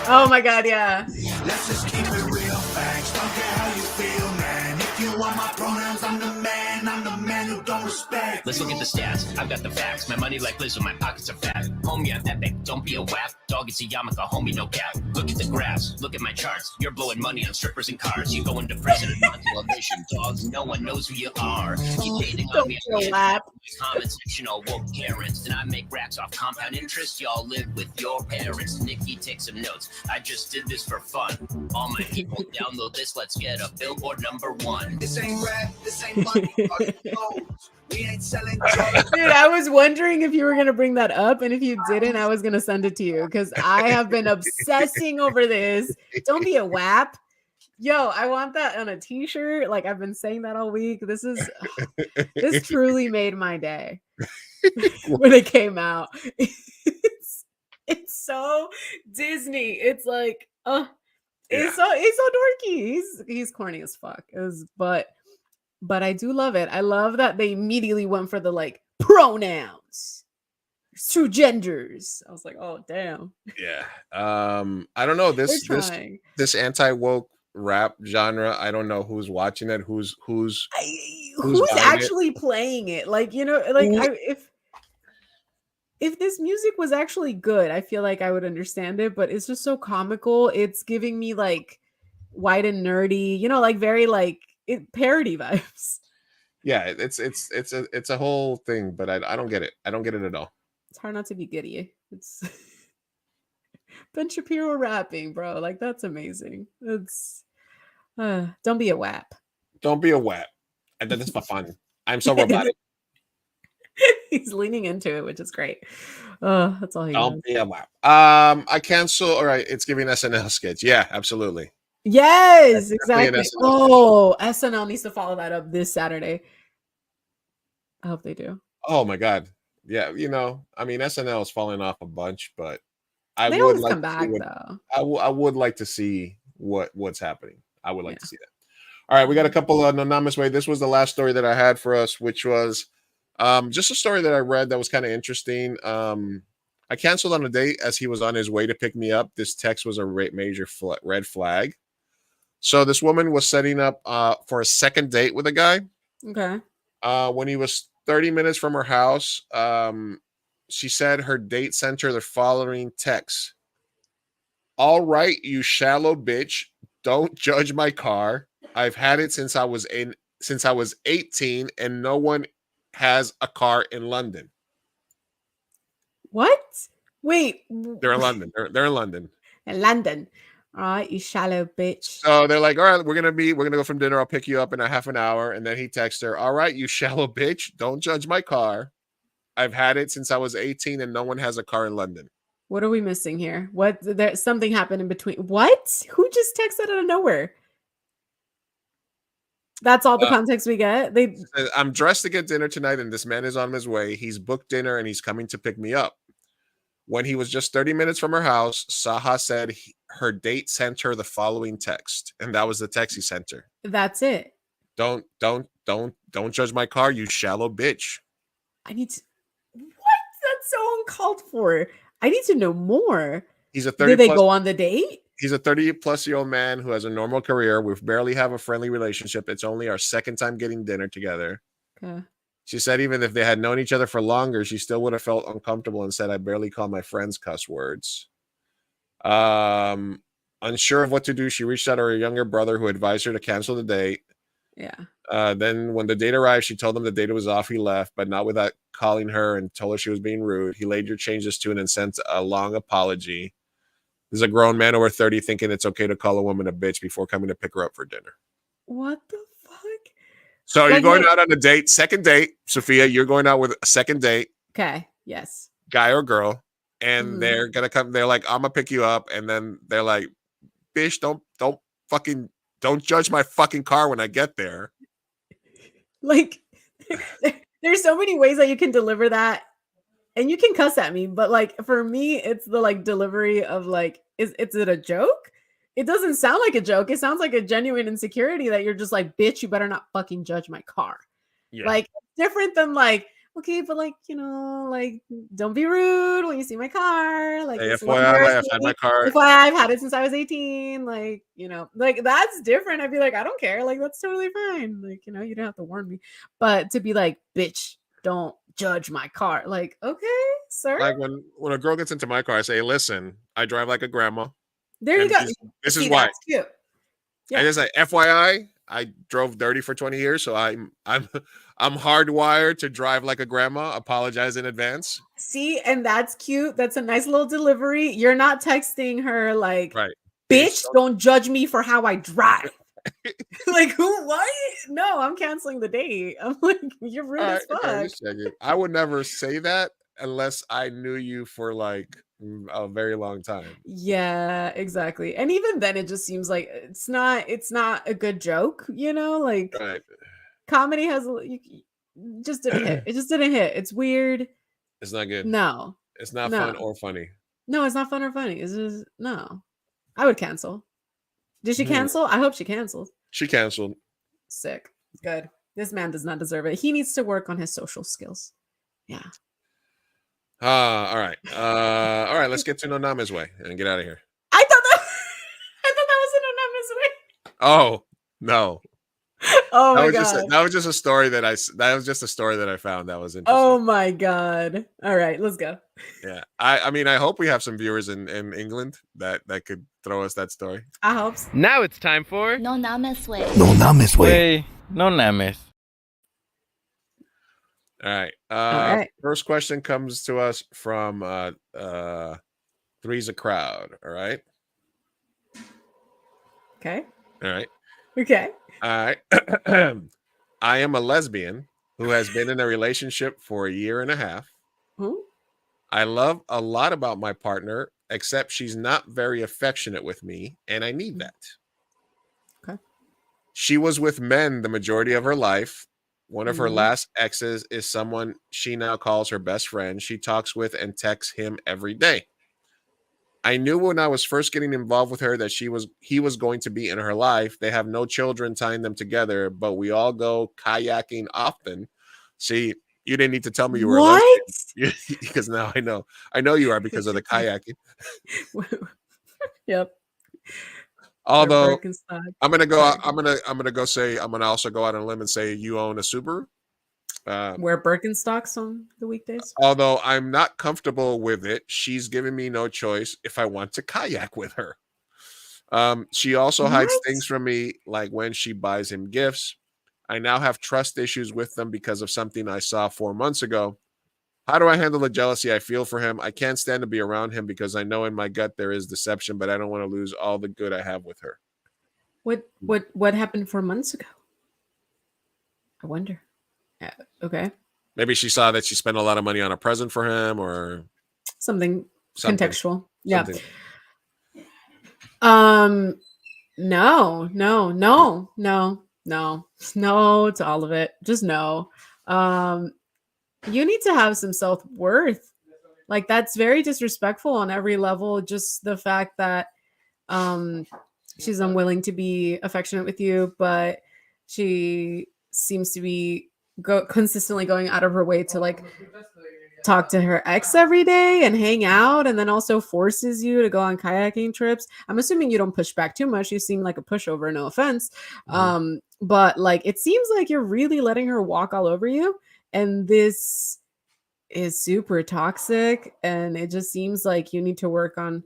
Oh my God, yeah. Let's just keep it real facts. Don't care how you feel, man. If you want my pronouns, I'm the man. I'm the man who don't respect. Let's look at the stats. I've got the facts. My money like Liz, my pockets are fat. Homie, I'm epic. Don't be a whack. Dog, it's a yarmulke, homie, no cap. Look at the graphs. Look at my charts. You're blowing money on strippers and cars. You going to prison and on television, dogs. No one knows who you are. You dating on me. Comment section, all woke Karens. Then I make racks off compound interest. Y'all live with your parents. Nikki, take some notes. I just did this for fun. All my people download this. Let's get a Billboard #1. This ain't rap. This ain't money. We ain't selling drugs. Dude, I was wondering if you were gonna bring that up, and if you didn't, I was gonna send it to you because I have been obsessing over this. Don't be a WAP. Yo, I want that on a t-shirt. Like I've been saying that all week. This truly made my day when it came out. It's so Disney. It's like, it's so dorky. He's corny as fuck. But I do love it. I love that they immediately went for the like pronouns. There's 2 genders. I was like, oh damn. Yeah. I don't know this anti-woke rap genre. I don't know who's watching it. Who's actually playing it? Like, you know, like if this music was actually good, I feel like I would understand it, but it's just so comical. It's giving me like white and nerdy, like very like parody vibes. Yeah, it's a whole thing, but I don't get it. I don't get it at all. It's hard not to be giddy. It's Ben Shapiro rapping, bro. Like that's amazing. It's don't be a WAP. Don't be a wet. And then it's for fun. I'm so robotic. He's leaning into it, which is great. Oh, that's all he does. Don't be a wet. I cancel. All right, it's giving SNL sketch. Yeah, absolutely. Yes, That's definitely an exactly. SNL sketch. Oh, SNL needs to follow that up this Saturday. I hope they do. Oh my god. Yeah, I mean SNL is falling off a bunch, but I They would always like come to see back what though. I would like to see what's happening. I would like to see that. All right, we got a couple of anonymous way. This was the last story that I had for us, which was just a story that I read that was kind of interesting. I canceled on a date as he was on his way to pick me up. This text was a major red flag. So this woman was setting up for a second date with a guy. Okay. When he was 30 minutes from her house, she said her date sent her the following text. All right, you shallow bitch. Don't judge my car. I've had it since I was 18, and no one has a car in London. What? Wait. They're in London. They're in London. In London. All right, you shallow bitch. So they're like, all right, we're gonna go from dinner. I'll pick you up in a half an hour. And then he texts her, all right, you shallow bitch. Don't judge my car. I've had it since I was 18, and no one has a car in London. What are we missing here? There's something happened in between. What? Who just texted out of nowhere? That's all the context we get. I'm dressed to get dinner tonight, and this man is on his way. He's booked dinner, and he's coming to pick me up. When he was just 30 minutes from her house, Saha said her date sent her the following text, and that was the text he sent her. That's it. Don't judge my car, you shallow bitch. I need to. What? That's so uncalled for. I need to know more. He's a 30. Did they go on the date? He's a 30-plus-year-old man who has a normal career. We barely have a friendly relationship. It's only our second time getting dinner together. Okay. She said even if they had known each other for longer, she still would have felt uncomfortable and said, I barely call my friends cuss words. Unsure of what to do, she reached out to her younger brother who advised her to cancel the date. Yeah. Then when the date arrived, she told him the date was off. He left, but not without calling her and told her she was being rude. He later changed his tune and sent a long apology. This is a grown man over 30 thinking it's okay to call a woman a bitch before coming to pick her up for dinner. What the fuck? So you're going out on a date, second date, Sophia. You're going out with a second date. Okay. Yes. Guy or girl, and they're gonna come. They're like, I'm gonna pick you up, and then they're like, bitch, don't judge my fucking car when I get there. Like, there's so many ways that you can deliver that, and you can cuss at me, but like for me, it's the like delivery of like, is it a joke? It doesn't sound like a joke. It sounds like a genuine insecurity that you're just like, bitch, you better not fucking judge my car. Yeah. Like different than like, okay, but like, like don't be rude when you see my car. Like, hey, FYI, I've had my car. FYI, I've had it since I was 18. Like, like that's different. I'd be like, I don't care. Like, that's totally fine. Like, you don't have to warn me. But to be like, bitch, don't judge my car. Like, okay, sir. Like when a girl gets into my car, I say, listen, I drive like a grandma. There you go. This is why. That's cute. Yeah. I just say, FYI, I drove dirty for 20 years, so I'm hardwired to drive like a grandma. Apologize in advance. See, and that's cute. That's a nice little delivery. You're not texting her like, right, bitch, don't judge me for how I drive. Like, who? What? No, I'm canceling the date. I'm like, you're rude as fuck. Okay, I would never say that unless I knew you for like a very long time. Yeah, exactly. And even then it just seems like it's not a good joke, like right. Comedy has just didn't hit. It just didn't hit. It's weird. It's not good. No. It's not fun or funny. No, it's not fun or funny. It's just no. I would cancel. Did she cancel? I hope she canceled. She canceled. Sick. Good. This man does not deserve it. He needs to work on his social skills. Yeah. All right. All right. Let's get to Nonama's way and get out of here. I thought that was an anonymous way. Oh no. Oh That my was just god. that was just a story that that was just a story that I found that was Oh interesting. my god. All right, let's go. Yeah. I mean, I hope we have some viewers in England that could throw us that story. I hope so. Now it's time for No names, way. No names, way. No Names. All right. All right. First question comes to us from Three's a Crowd. All right. Okay. All right. Okay. All right. I am a lesbian who has been in a relationship for a year and a half. Who? I love a lot about my partner, except she's not very affectionate with me, and I need that. Okay. She was with men the majority of her life. One of her Mhm. last exes is someone she now calls her best friend. She talks with and texts him every day. I knew when I was first getting involved with her that he was going to be in her life. They have no children tying them together, but we all go kayaking often. See, you didn't need to tell me you were a What? lesbian because now I know. I know you are because of the kayaking. Yep. Although Birkenstock. I'm gonna go. Sorry. I'm gonna also go out on a limb and say you own a Subaru. Wear Birkenstocks on the weekdays. Although I'm not comfortable with it, she's given me no choice if I want to kayak with her. She also hides What? things from me, like when she buys him gifts. I now have trust issues with them because of something I saw 4 months ago. How do I handle the jealousy I feel for him? I can't stand to be around him because I know in my gut there is deception, but I don't want to lose all the good I have with her. What happened 4 months ago? I wonder. Okay. Maybe she saw that she spent a lot of money on a present for him or Something something. contextual. Yeah. Something. No to all of it. Just no. You need to have some self-worth. Like that's very disrespectful on every level. Just the fact that she's unwilling to be affectionate with you, but she seems to be consistently going out of her way to like talk to her ex every day and hang out, and then also forces you to go on kayaking trips. I'm assuming you don't push back too much. You seem like a pushover, no offense. But like it seems like you're really letting her walk all over you, and this is super toxic, and it just seems like you need to work on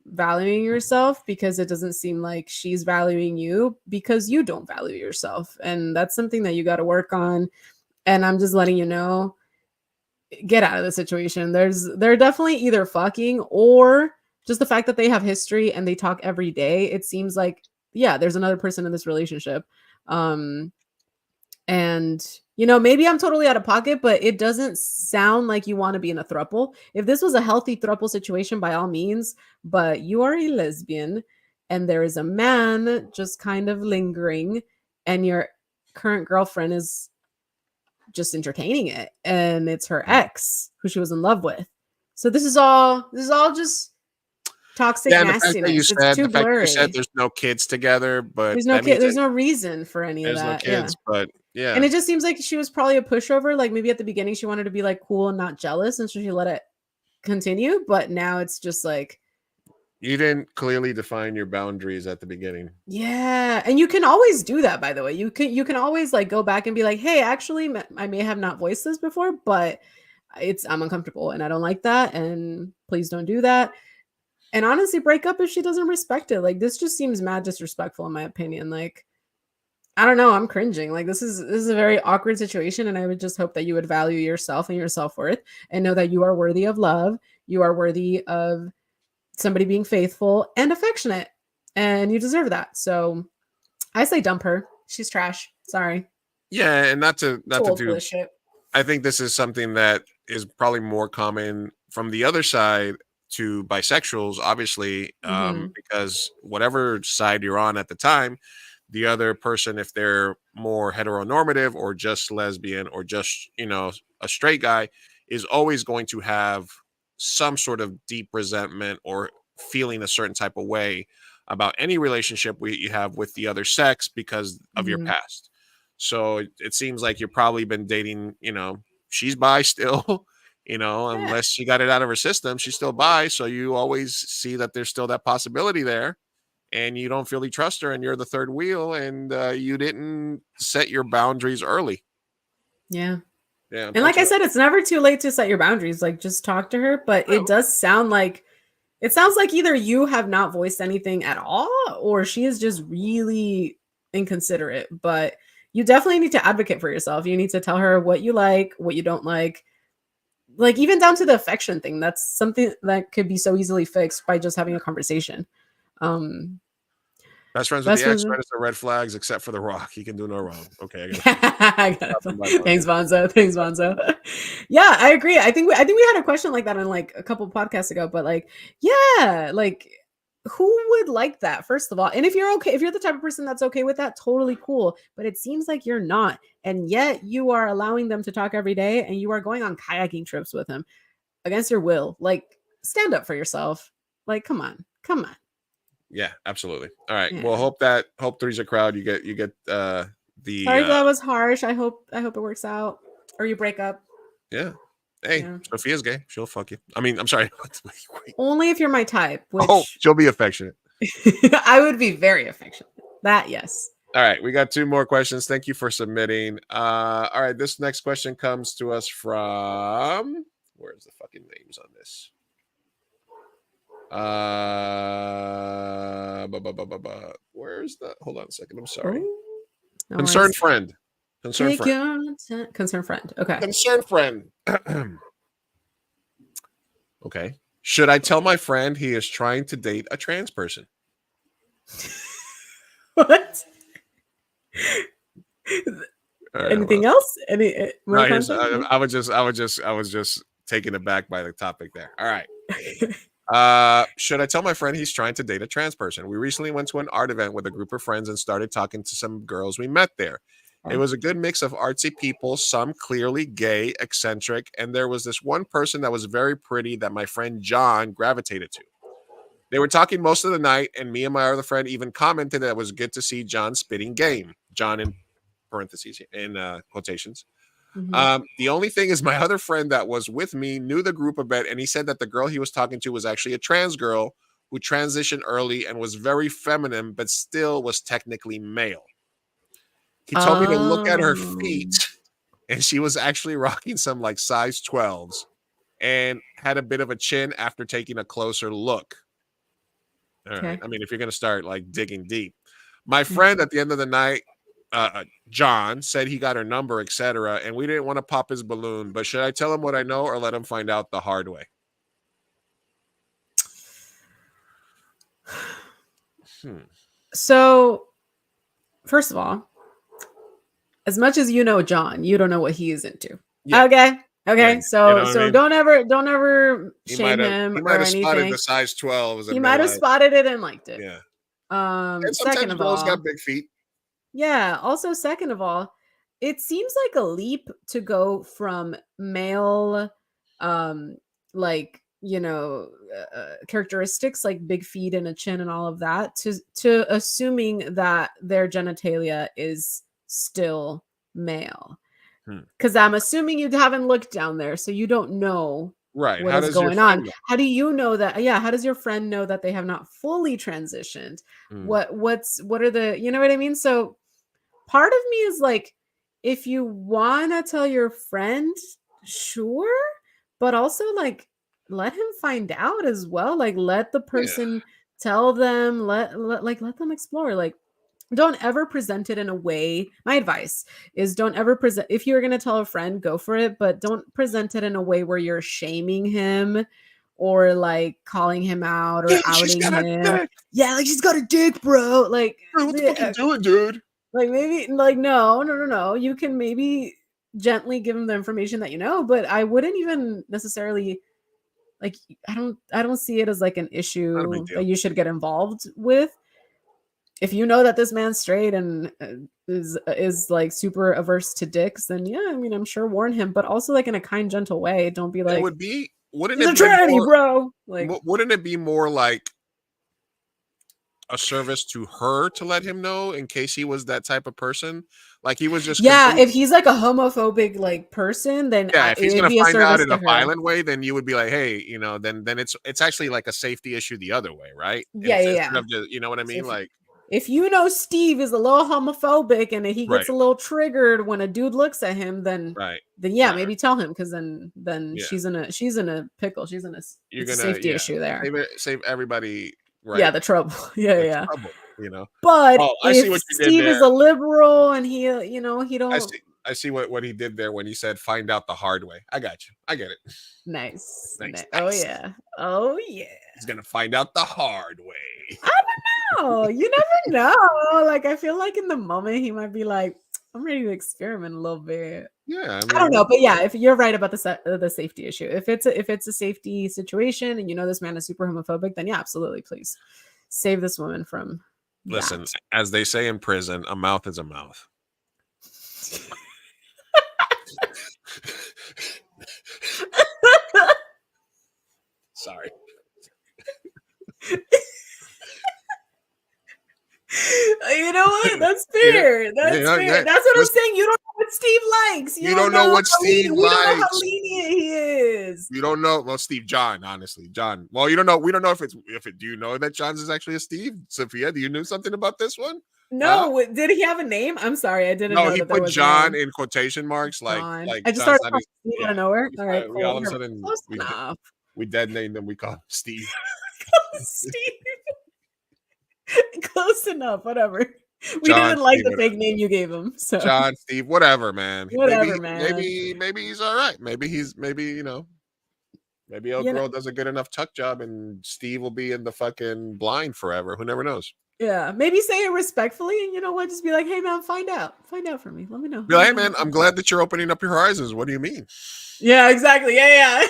valuing yourself, because it doesn't seem like she's valuing you because you don't value yourself, and that's something that you got to work on. And I'm just letting you know, get out of the situation. They're definitely either fucking, or just the fact that they have history and they talk every day. It seems like, yeah, there's another person in this relationship. And maybe I'm totally out of pocket, but it doesn't sound like you want to be in a throuple. If this was a healthy throuple situation, by all means, but you are a lesbian and there is a man just kind of lingering, and your current girlfriend is just entertaining it, and it's her ex who she was in love with. So this is all just toxic nastiness. It's too blurry. You said there's no kids together, but There's no kid. There's no reason for any of that. There's no kids, but yeah. And it just seems like she was probably a pushover. Like maybe at the beginning she wanted to be like cool and not jealous, and so she let it continue. But now it's just like, you didn't clearly define your boundaries at the beginning. yeah. And you can always do that, by the way. You can always like go back and be like, hey, actually, I may have not voiced this before, but I'm uncomfortable and I don't like that, and please don't do that. And honestly, break up if she doesn't respect it. Like this just seems mad disrespectful in my opinion. Like, I don't know, I'm cringing. Like this is a very awkward situation, and I would just hope that you would value yourself and your self-worth, and know that you are worthy of love. You are worthy of somebody being faithful and affectionate, and you deserve that. So I say dump her. She's trash. Sorry. Yeah, and not to do. Shit. I think this is something that is probably more common from the other side to bisexuals, obviously, because whatever side you're on at the time, the other person, if they're more heteronormative or just lesbian or just a straight guy, is always going to have some sort of deep resentment or feeling a certain type of way about any relationship you have with the other sex because of your past. So it seems like you've probably been dating, she's bi still, unless she got it out of her system, she's still bi. So you always see that there's still that possibility there. and you don't feel you trust her, and you're the third wheel, and you didn't set your boundaries early. Yeah. Yeah. And like I said, it's never too late to set your boundaries. Like, just talk to her. But it does sound like either you have not voiced anything at all, or she is just really inconsiderate. But you definitely need to advocate for yourself. You need to tell her what you like, what you don't like even down to the affection thing. That's something that could be so easily fixed by just having a conversation. Best friends with the ex, register red flags, except for The Rock. He can do no wrong. Okay, Thanks, Bonzo. Thanks, Bonzo. Yeah, I agree. I think we had a question like that on like a couple podcasts ago, but like, yeah, like who would like that, first of all? And if you're the type of person that's okay with that, totally cool. But it seems like you're not, and yet you are allowing them to talk every day, and you are going on kayaking trips with him against your will. Like, stand up for yourself. Like, come on. Yeah, absolutely. All right. Yeah. Well, hope three's a crowd. You get the Sorry if that was harsh. I hope it works out, or you break up. Yeah. Hey, Yeah. Sophia's gay. She'll fuck you. I mean, I'm sorry. Only if you're my type. Which She'll be affectionate. I would be very affectionate. That, yes. All right, we got 2 more questions. Thank you for submitting. All right, this next question comes to us from, where's the fucking names on this? Where's the? Hold on a second. I'm sorry. No Concerned worries. friend. Concerned friend. Okay. Concerned friend. Okay. Should I tell my friend he is trying to date a trans person? What? Right, Anything else? No, I was just taken aback by the topic there. All right. Should I tell my friend he's trying to date a trans person? We recently went to an art event with a group of friends and started talking to some girls we met there. It was a good mix of artsy people, some clearly gay, eccentric, and there was this one person that was very pretty that my friend John gravitated to. They were talking most of the night, and me and my other friend even commented that it was good to see John spitting game. John in parentheses, in quotations. Mm-hmm. The only thing is my other friend that was with me knew the group a bit, and he said that the girl he was talking to was actually a trans girl who transitioned early and was very feminine, but still was technically male. He told me to look at her feet, and she was actually rocking some like size 12s and had a bit of a chin after taking a closer look. All right. I mean, if you're going to start like digging deep. My friend at the end of the night, John, said he got her number, etc., and we didn't want to pop his balloon, but should I tell him what I know or let him find out the hard way? So, first of all, as much as you know John, you don't know what he is into. Yeah. Okay. Yeah, so I mean? don't ever shame him. He might have spotted the size 12. He might have spotted it and liked it. Yeah. And second of all, got big feet. Yeah. Also, second of all, it seems like a leap to go from male, like, characteristics like big feet and a chin and all of that to assuming that their genitalia is still male. Because I'm assuming you haven't looked down there, so you don't know what is going on. How do you know that? Yeah, how does your friend know that they have not fully transitioned? What are the, you know what I mean? So part of me is like, if you want to tell your friend, sure, but also like let him find out as well. Like let the person tell them, let them explore. Like, don't ever present it in a way. My advice is don't ever present. If you're going to tell a friend, go for it, but don't present it in a way where you're shaming him or like calling him out or outing him. Yeah, like she's got a dick, bro. Like, what the fuck you doing, dude? Like maybe, like no. You can maybe gently give him the information that you know, but I wouldn't even necessarily like. I don't see it as like an issue that you should get involved with. If you know that this man's straight and is like super averse to dicks, then yeah, I mean, I'm sure warn him, but also like in a kind, gentle way. Don't be like, wouldn't it be bro? Like, wouldn't it be more like a service to her to let him know in case he was that type of person. Like he was just Yeah, if completely. he's like a homophobic like person, then Yeah, if he's it'd gonna be a find out service in to a her. violent way, then you would be like, hey, then it's actually like a safety issue the other way, right? Yeah, yeah, Instead yeah. of just, you know what I So mean? Like, if you know Steve is a little homophobic and he right, gets a little triggered when a dude looks at him, then right, yeah, right, maybe tell him because then yeah. she's in a pickle. You're It's a gonna, safety yeah, issue there. save everybody, Yeah, right? the trouble. Yeah, The yeah. trouble, you know. But Oh, I see if what you did Steve is there. a liberal and he I don't see. I see what he did there when he said, "Find out the hard way." I got you. I get it. nice. Nice, Oh nice. yeah. Oh yeah. He's gonna find out the hard way. I don't know. You never know. Like I feel like in the moment he might be like, I'm ready to experiment a little bit. Yeah, I I don't mean, know, but yeah, if you're right about the safety issue, if it's a safety situation and you know this man is super homophobic, then yeah, absolutely, please save this woman from listen, that. as they say in prison, a mouth is a mouth. Sorry. You know what? That's Yeah, fair. That's yeah, fair. yeah. That's what I'm Listen, saying. You don't know what Steve likes. you don't know what Steve we don't know how likes. lenient he is. You don't know. Well, Steve John, honestly, John. Well, you don't know. We don't know if it's if it. Do you know that John's is actually a Steve? Sophia, do you know something about this one? Huh? No, did he have a name? I'm sorry, I didn't No, know he that there put was a John name. in quotation marks, John. like I just John's started not calling his. Steve out Yeah, of nowhere. we All right, we all cool. of a sudden Close enough. we dead named him. We call him Steve. Steve. Close enough. Whatever. We John, didn't like Steve, the whatever. fake name you gave him. So John, Steve, whatever, man. whatever, man. Maybe he's all right. Maybe maybe a You know, girl does a good enough tuck job, and Steve will be in the fucking blind forever. Who never knows? yeah. Maybe say it respectfully, and you know what? Just be like, hey man, find out for me. Let me know. Be like, hey man, I'm glad that you're opening up your horizons. What do you mean? Yeah, exactly. Yeah, yeah.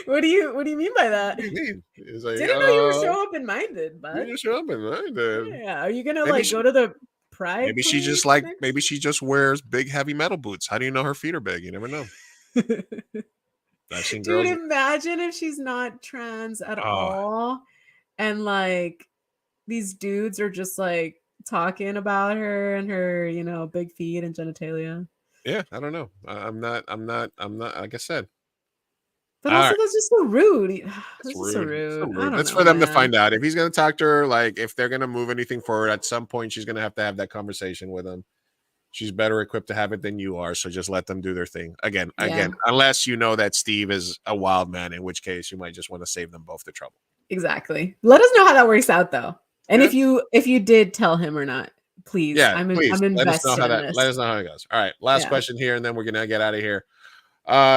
What do you mean by that? What do you mean? It's like, Didn't know you were so open minded, you bud. just open, right? Yeah. Are you gonna Maybe like she, go to the Pride maybe she just Parade maybe she just wears big heavy metal boots. How do you know her feet are big? You never know. next? I've seen Dude, girls. imagine if she's not trans at Oh, all, and like these dudes are just like talking about her and her, big feet and genitalia. yeah. I don't know. I'm not. Like I said. But All also, right. that's just so rude. It's That's just so rude. It's so rude. I rude. don't That's for know, them to man. find out. If he's gonna talk to her, like if they're gonna move anything forward, at some point she's gonna have that conversation with him. She's better equipped to have it than you are. So just let them do their thing. Again, Yeah, unless you know that Steve is a wild man, in which case you might just want to save them both the trouble. exactly. Let us know how that works out, though, and Yeah. if you did tell him or not, please. Yeah, please I'm let us know invested how in that. Let this. us know how it goes. All right, last Yeah. question here, and then we're gonna get out of here.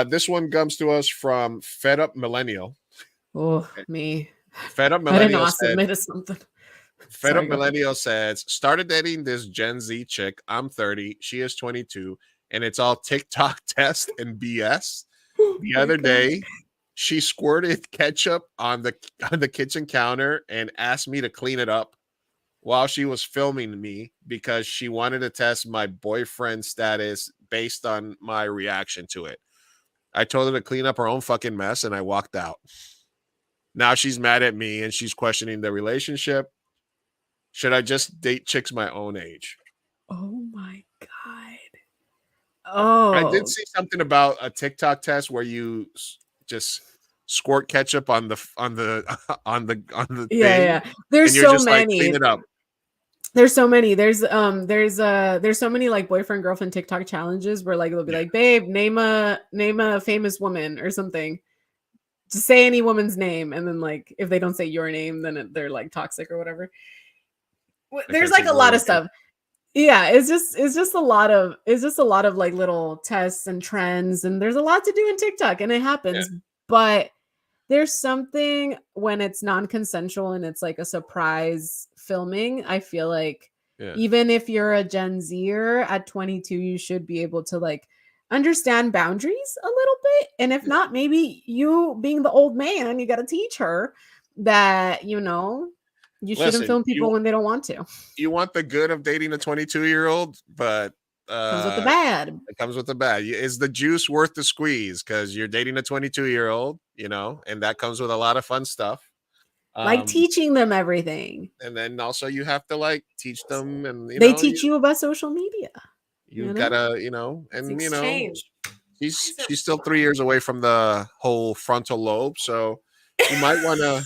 This one comes to us from Fed Up Millennial. Oh, me. Fed Up I didn't know Millennial I said. submitted something. Fed Up Sorry, go ahead. Millennial says, started dating this Gen Z chick. I'm 30. She is 22. And it's all TikTok test and BS. The My other God. day, she squirted ketchup on the kitchen counter and asked me to clean it up while she was filming me because she wanted to test my boyfriend status based on my reaction to it. I told her to clean up her own fucking mess and I walked out. Now she's mad at me and she's questioning the relationship. Should I just date chicks my own age? Oh my God. I did Oh, see something about a TikTok test where you just squirt ketchup on the on the yeah, thing, yeah. There's and you're so just like clean many. it up. There's so many. There's so many like boyfriend girlfriend TikTok challenges where like they'll be Yeah, like, babe, name a famous woman or something. Just say any woman's name, and then like if they don't say your name, then they're like toxic or whatever. I There's can't say like a more lot of than that. stuff. Yeah, it's just a lot of like little tests and trends, and there's a lot to do in TikTok, and it Yeah, happens. But there's something when it's non-consensual and it's like a surprise filming. I feel like yeah. even if you're a Gen Zer at 22, you should be able to like understand boundaries a little bit. And if not, maybe you being the old man, you got to teach her that, you shouldn't Listen, film people when they don't want to. you want the good of dating a 22-year-old, but Comes with the bad. it comes with the bad. Is the juice worth the squeeze? Because you're dating a 22-year-old, and that comes with a lot of fun stuff. Like Um, teaching them everything. and then also you have to like teach them, and They teach you about social media. you You know? gotta, It's and exchange. she's still 3 years away from the whole frontal lobe, so you might want to.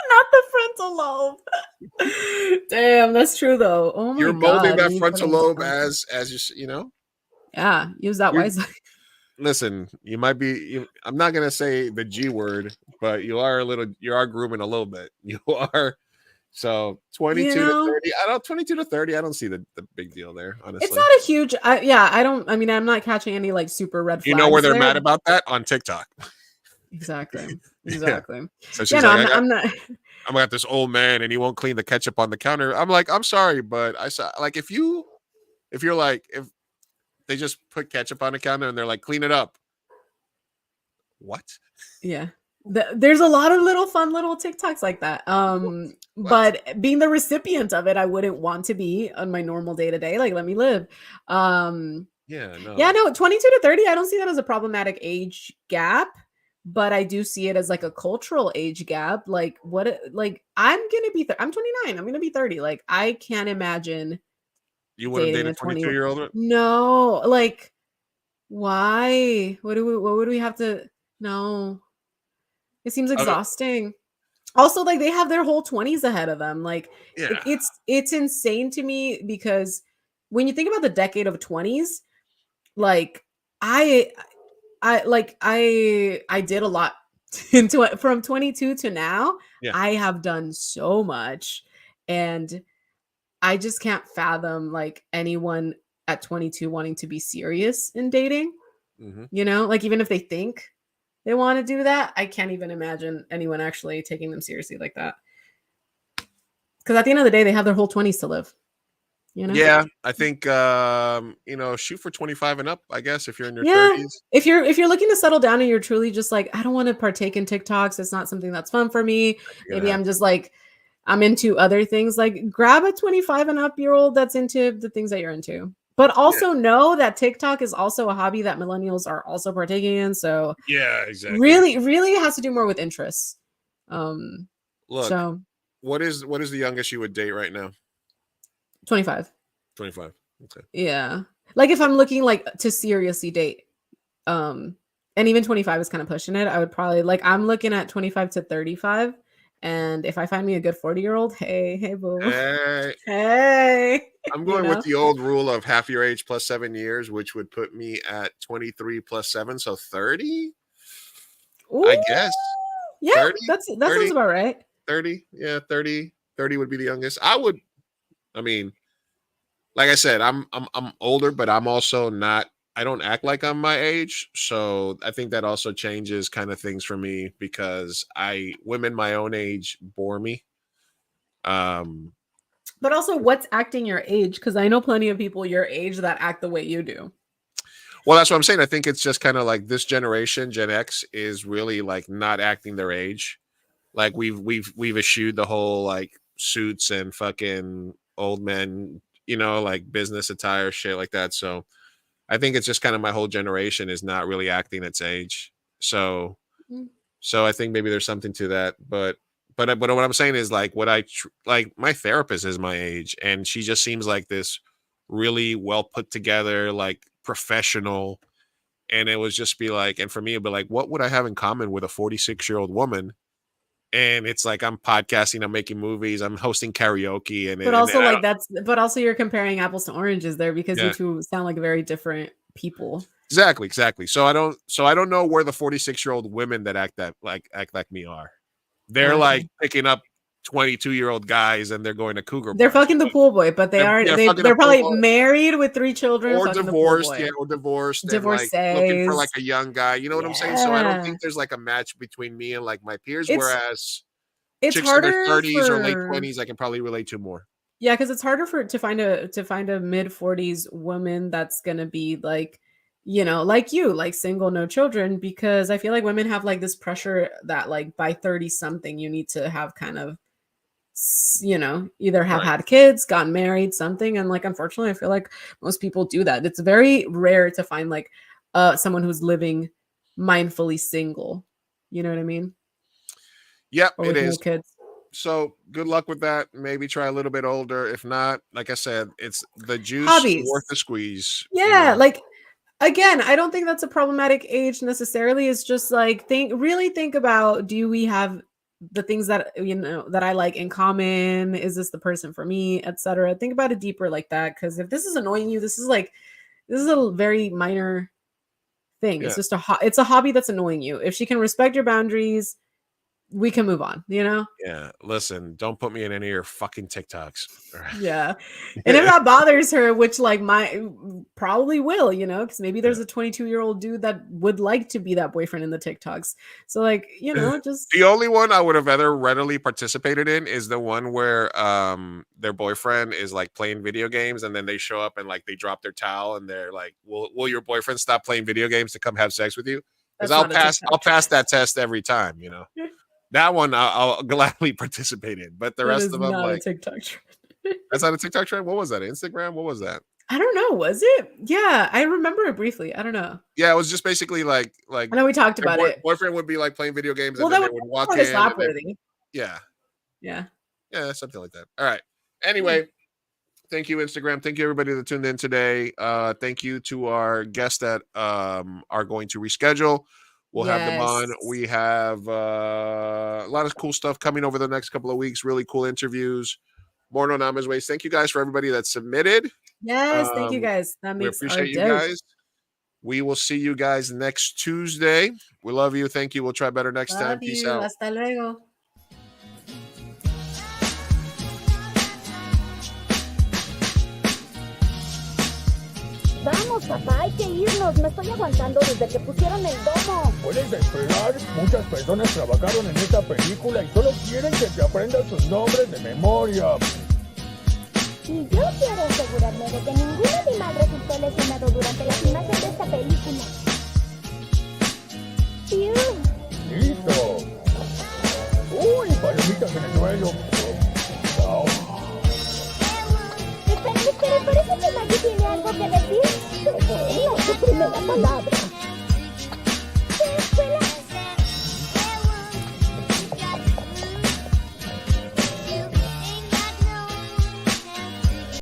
Not the frontal lobe. Damn, that's true though. Oh my You're molding god. that When you put it frontal into lobe context. as you. Yeah, use that You're wisely. listen. You might be. I'm not gonna say the G word, but you are a little. You are grooming a little bit. You are. So You 22 to know, 30. I don't 22 to 30. I don't see the big deal there, it's honestly. not a huge. I don't. I mean, I'm not catching any like super red You know where flags they're there. mad about that? On TikTok. Exactly. Yeah. Exactly. So Yeah. she's No, like, I'm not. I'm got this old man and he won't clean the ketchup on the counter. I'm like, I'm sorry, but I saw like if you're like if they just put ketchup on the counter and they're like, clean it up. What? Yeah. There's a lot of little fun little TikToks like that. What? But being the recipient of it, I wouldn't want to be on my normal day to day. Like, let me live. Yeah, Yeah, no. no, 22 to 30, I don't see that as a problematic age gap, but I do see it as like a cultural age gap. Like, like I'm gonna be, I'm 29, I'm gonna be 30. Like, I can't imagine You wouldn't date dating a a 20. 22-year-old? No, like, why? What would we have to? No, it seems Okay. exhausting. Also, like they have their whole 20s ahead of them. Like Yeah. it's insane to me because when you think about the decade of 20s, like I I did a lot into it from 22 to now. Yeah. I have done so much and I just can't fathom like anyone at 22 wanting to be serious in dating. Mm-hmm. You know, like even if they think they want to do that, I can't even imagine anyone actually taking them seriously like that. Because at the end of the day, they have their whole 20s to live. You know? Yeah, I think shoot for 25 and up, I guess, if you're in your Yeah. 30s. If you're looking to settle down and you're truly just like, I don't want to partake in TikToks, it's not something that's fun for me. You're Maybe gonna have I'm just like, I'm into other things. Like grab a 25 and up year old that's into the things that you're into. But Yeah. also know that TikTok is also a hobby that millennials are also partaking in. So Yeah, exactly. really it has to do more with interests. Look, So what is the youngest you would date right now? 25. 25. Okay. Yeah. Like if I'm looking like to seriously date, and even 25 is kind of pushing it, I would probably like I'm looking at 25 to 35. And if I find me a good 40-year-old, hey, boo. Hey, Hey. I'm You going with know? the old rule of half your age plus 7 years, which would put me at 23 plus 7, so 30. I guess. Yeah, 30, that 30, sounds about right. 30. Yeah, 30 would be the youngest. I mean, like I said, I'm older, but I'm also not. I don't act like I'm my age, so I think that also changes kind of things for me because women my own age bore me. But also, what's acting your age? Because I know plenty of people your age that act the way you do. Well, that's what I'm saying. I think it's just kind of like this generation, Gen X, is really like not acting their age. Like we've eschewed the whole like suits and fucking old men, like business attire, shit like that. So I think it's just kind of my whole generation is not really acting its age. So Mm. I think maybe there's something to that. But what I'm saying is like like my therapist is my age, and she just seems like this really well put together, like professional. And it was just be like, and for me, it'd be like, what would I have in common with a 46-year-old woman? And it's like I'm podcasting, I'm making movies, I'm hosting karaoke, But also, like but also you're comparing apples to oranges there because you Yeah. two sound like very different people. Exactly. So I don't know where the 46-year-old women that act like me are. They're Okay. like picking up 22-year-old guys and they're going to cougar They're bars. fucking the pool boy, but they are fucking they're a pool probably boy. married with 3 children, Or fucking the pool divorced, boy. or divorced and like looking for like a young guy. You know what I'm saying? So I don't Yeah. think there's like a match between me and like my peers. It's Whereas it's chicks in their harder 30s or late for 20s, I can probably relate to more. Yeah, because it's harder to find a mid-40s woman that's gonna be like, like you, like single, no children, because I feel like women have like this pressure that like by 30 something you need to have kind of either have Right. had kids, gotten married, something. And like unfortunately, I feel like most people do that. It's very rare to find like someone who's living mindfully single. You know what I mean? Yep, Or it with no is. kids. So good luck with that. Maybe try a little bit older. If not, like I said, it's the juice Hobbies. worth the squeeze. Yeah, like again, I don't think that's a problematic age necessarily. It's just like really think about, do we have the things that that I like in common? Is this the person for me, etc.? Think about it deeper like that, because if this is annoying you, this is a very minor thing. Yeah. It's just it's a hobby that's annoying you. If she can respect your boundaries, we can move on, Yeah. Listen, don't put me in any of your fucking TikToks. All right. Yeah. And if that bothers her, which probably will, because maybe there's a 22-year-old dude that would like to be that boyfriend in the TikToks. So just the only one I would have ever readily participated in is the one where their boyfriend is like playing video games, and then they show up and like they drop their towel and they're like, will your boyfriend stop playing video games to come have sex with you? Because I'll pass that test every time, That one I'll gladly participate in, but the rest of them, like, a TikTok trend. That's not a TikTok trend. What was that? Instagram? What was that? I don't know. Was it? Yeah, I remember it briefly. I don't know. Yeah, it was just basically like. I know we talked about it. Boyfriend would be like playing video games, Well, and then that they would was walk in. slap-worthy. Yeah, Yeah, something like that. All right. Anyway, thank you, Instagram. Thank you, everybody that tuned in today. Thank you to our guests that are going to reschedule. We'll have them on. We have a lot of cool stuff coming over the next couple of weeks. Really cool interviews. More no Nama's ways. Thank you guys for everybody that submitted. Yes, thank you guys. That makes we appreciate you guys. We will see you guys next Tuesday. We love you. Thank you. We'll try better next time. Peace out. Hasta luego. Vamos, papá, hay que irnos. Me estoy aguantando desde que pusieron el domo. Puedes esperar. Muchas personas trabajaron en esta película y solo quieren que te aprendas sus nombres de memoria. Y yo quiero asegurarme de que ningún animal resultó lesionado durante la filmación de esta película. ¡Listo! ¡Uy, palomitas en el suelo! Wow. Esperen, parece que Maggie tiene algo que decir. Pero es su primera palabra.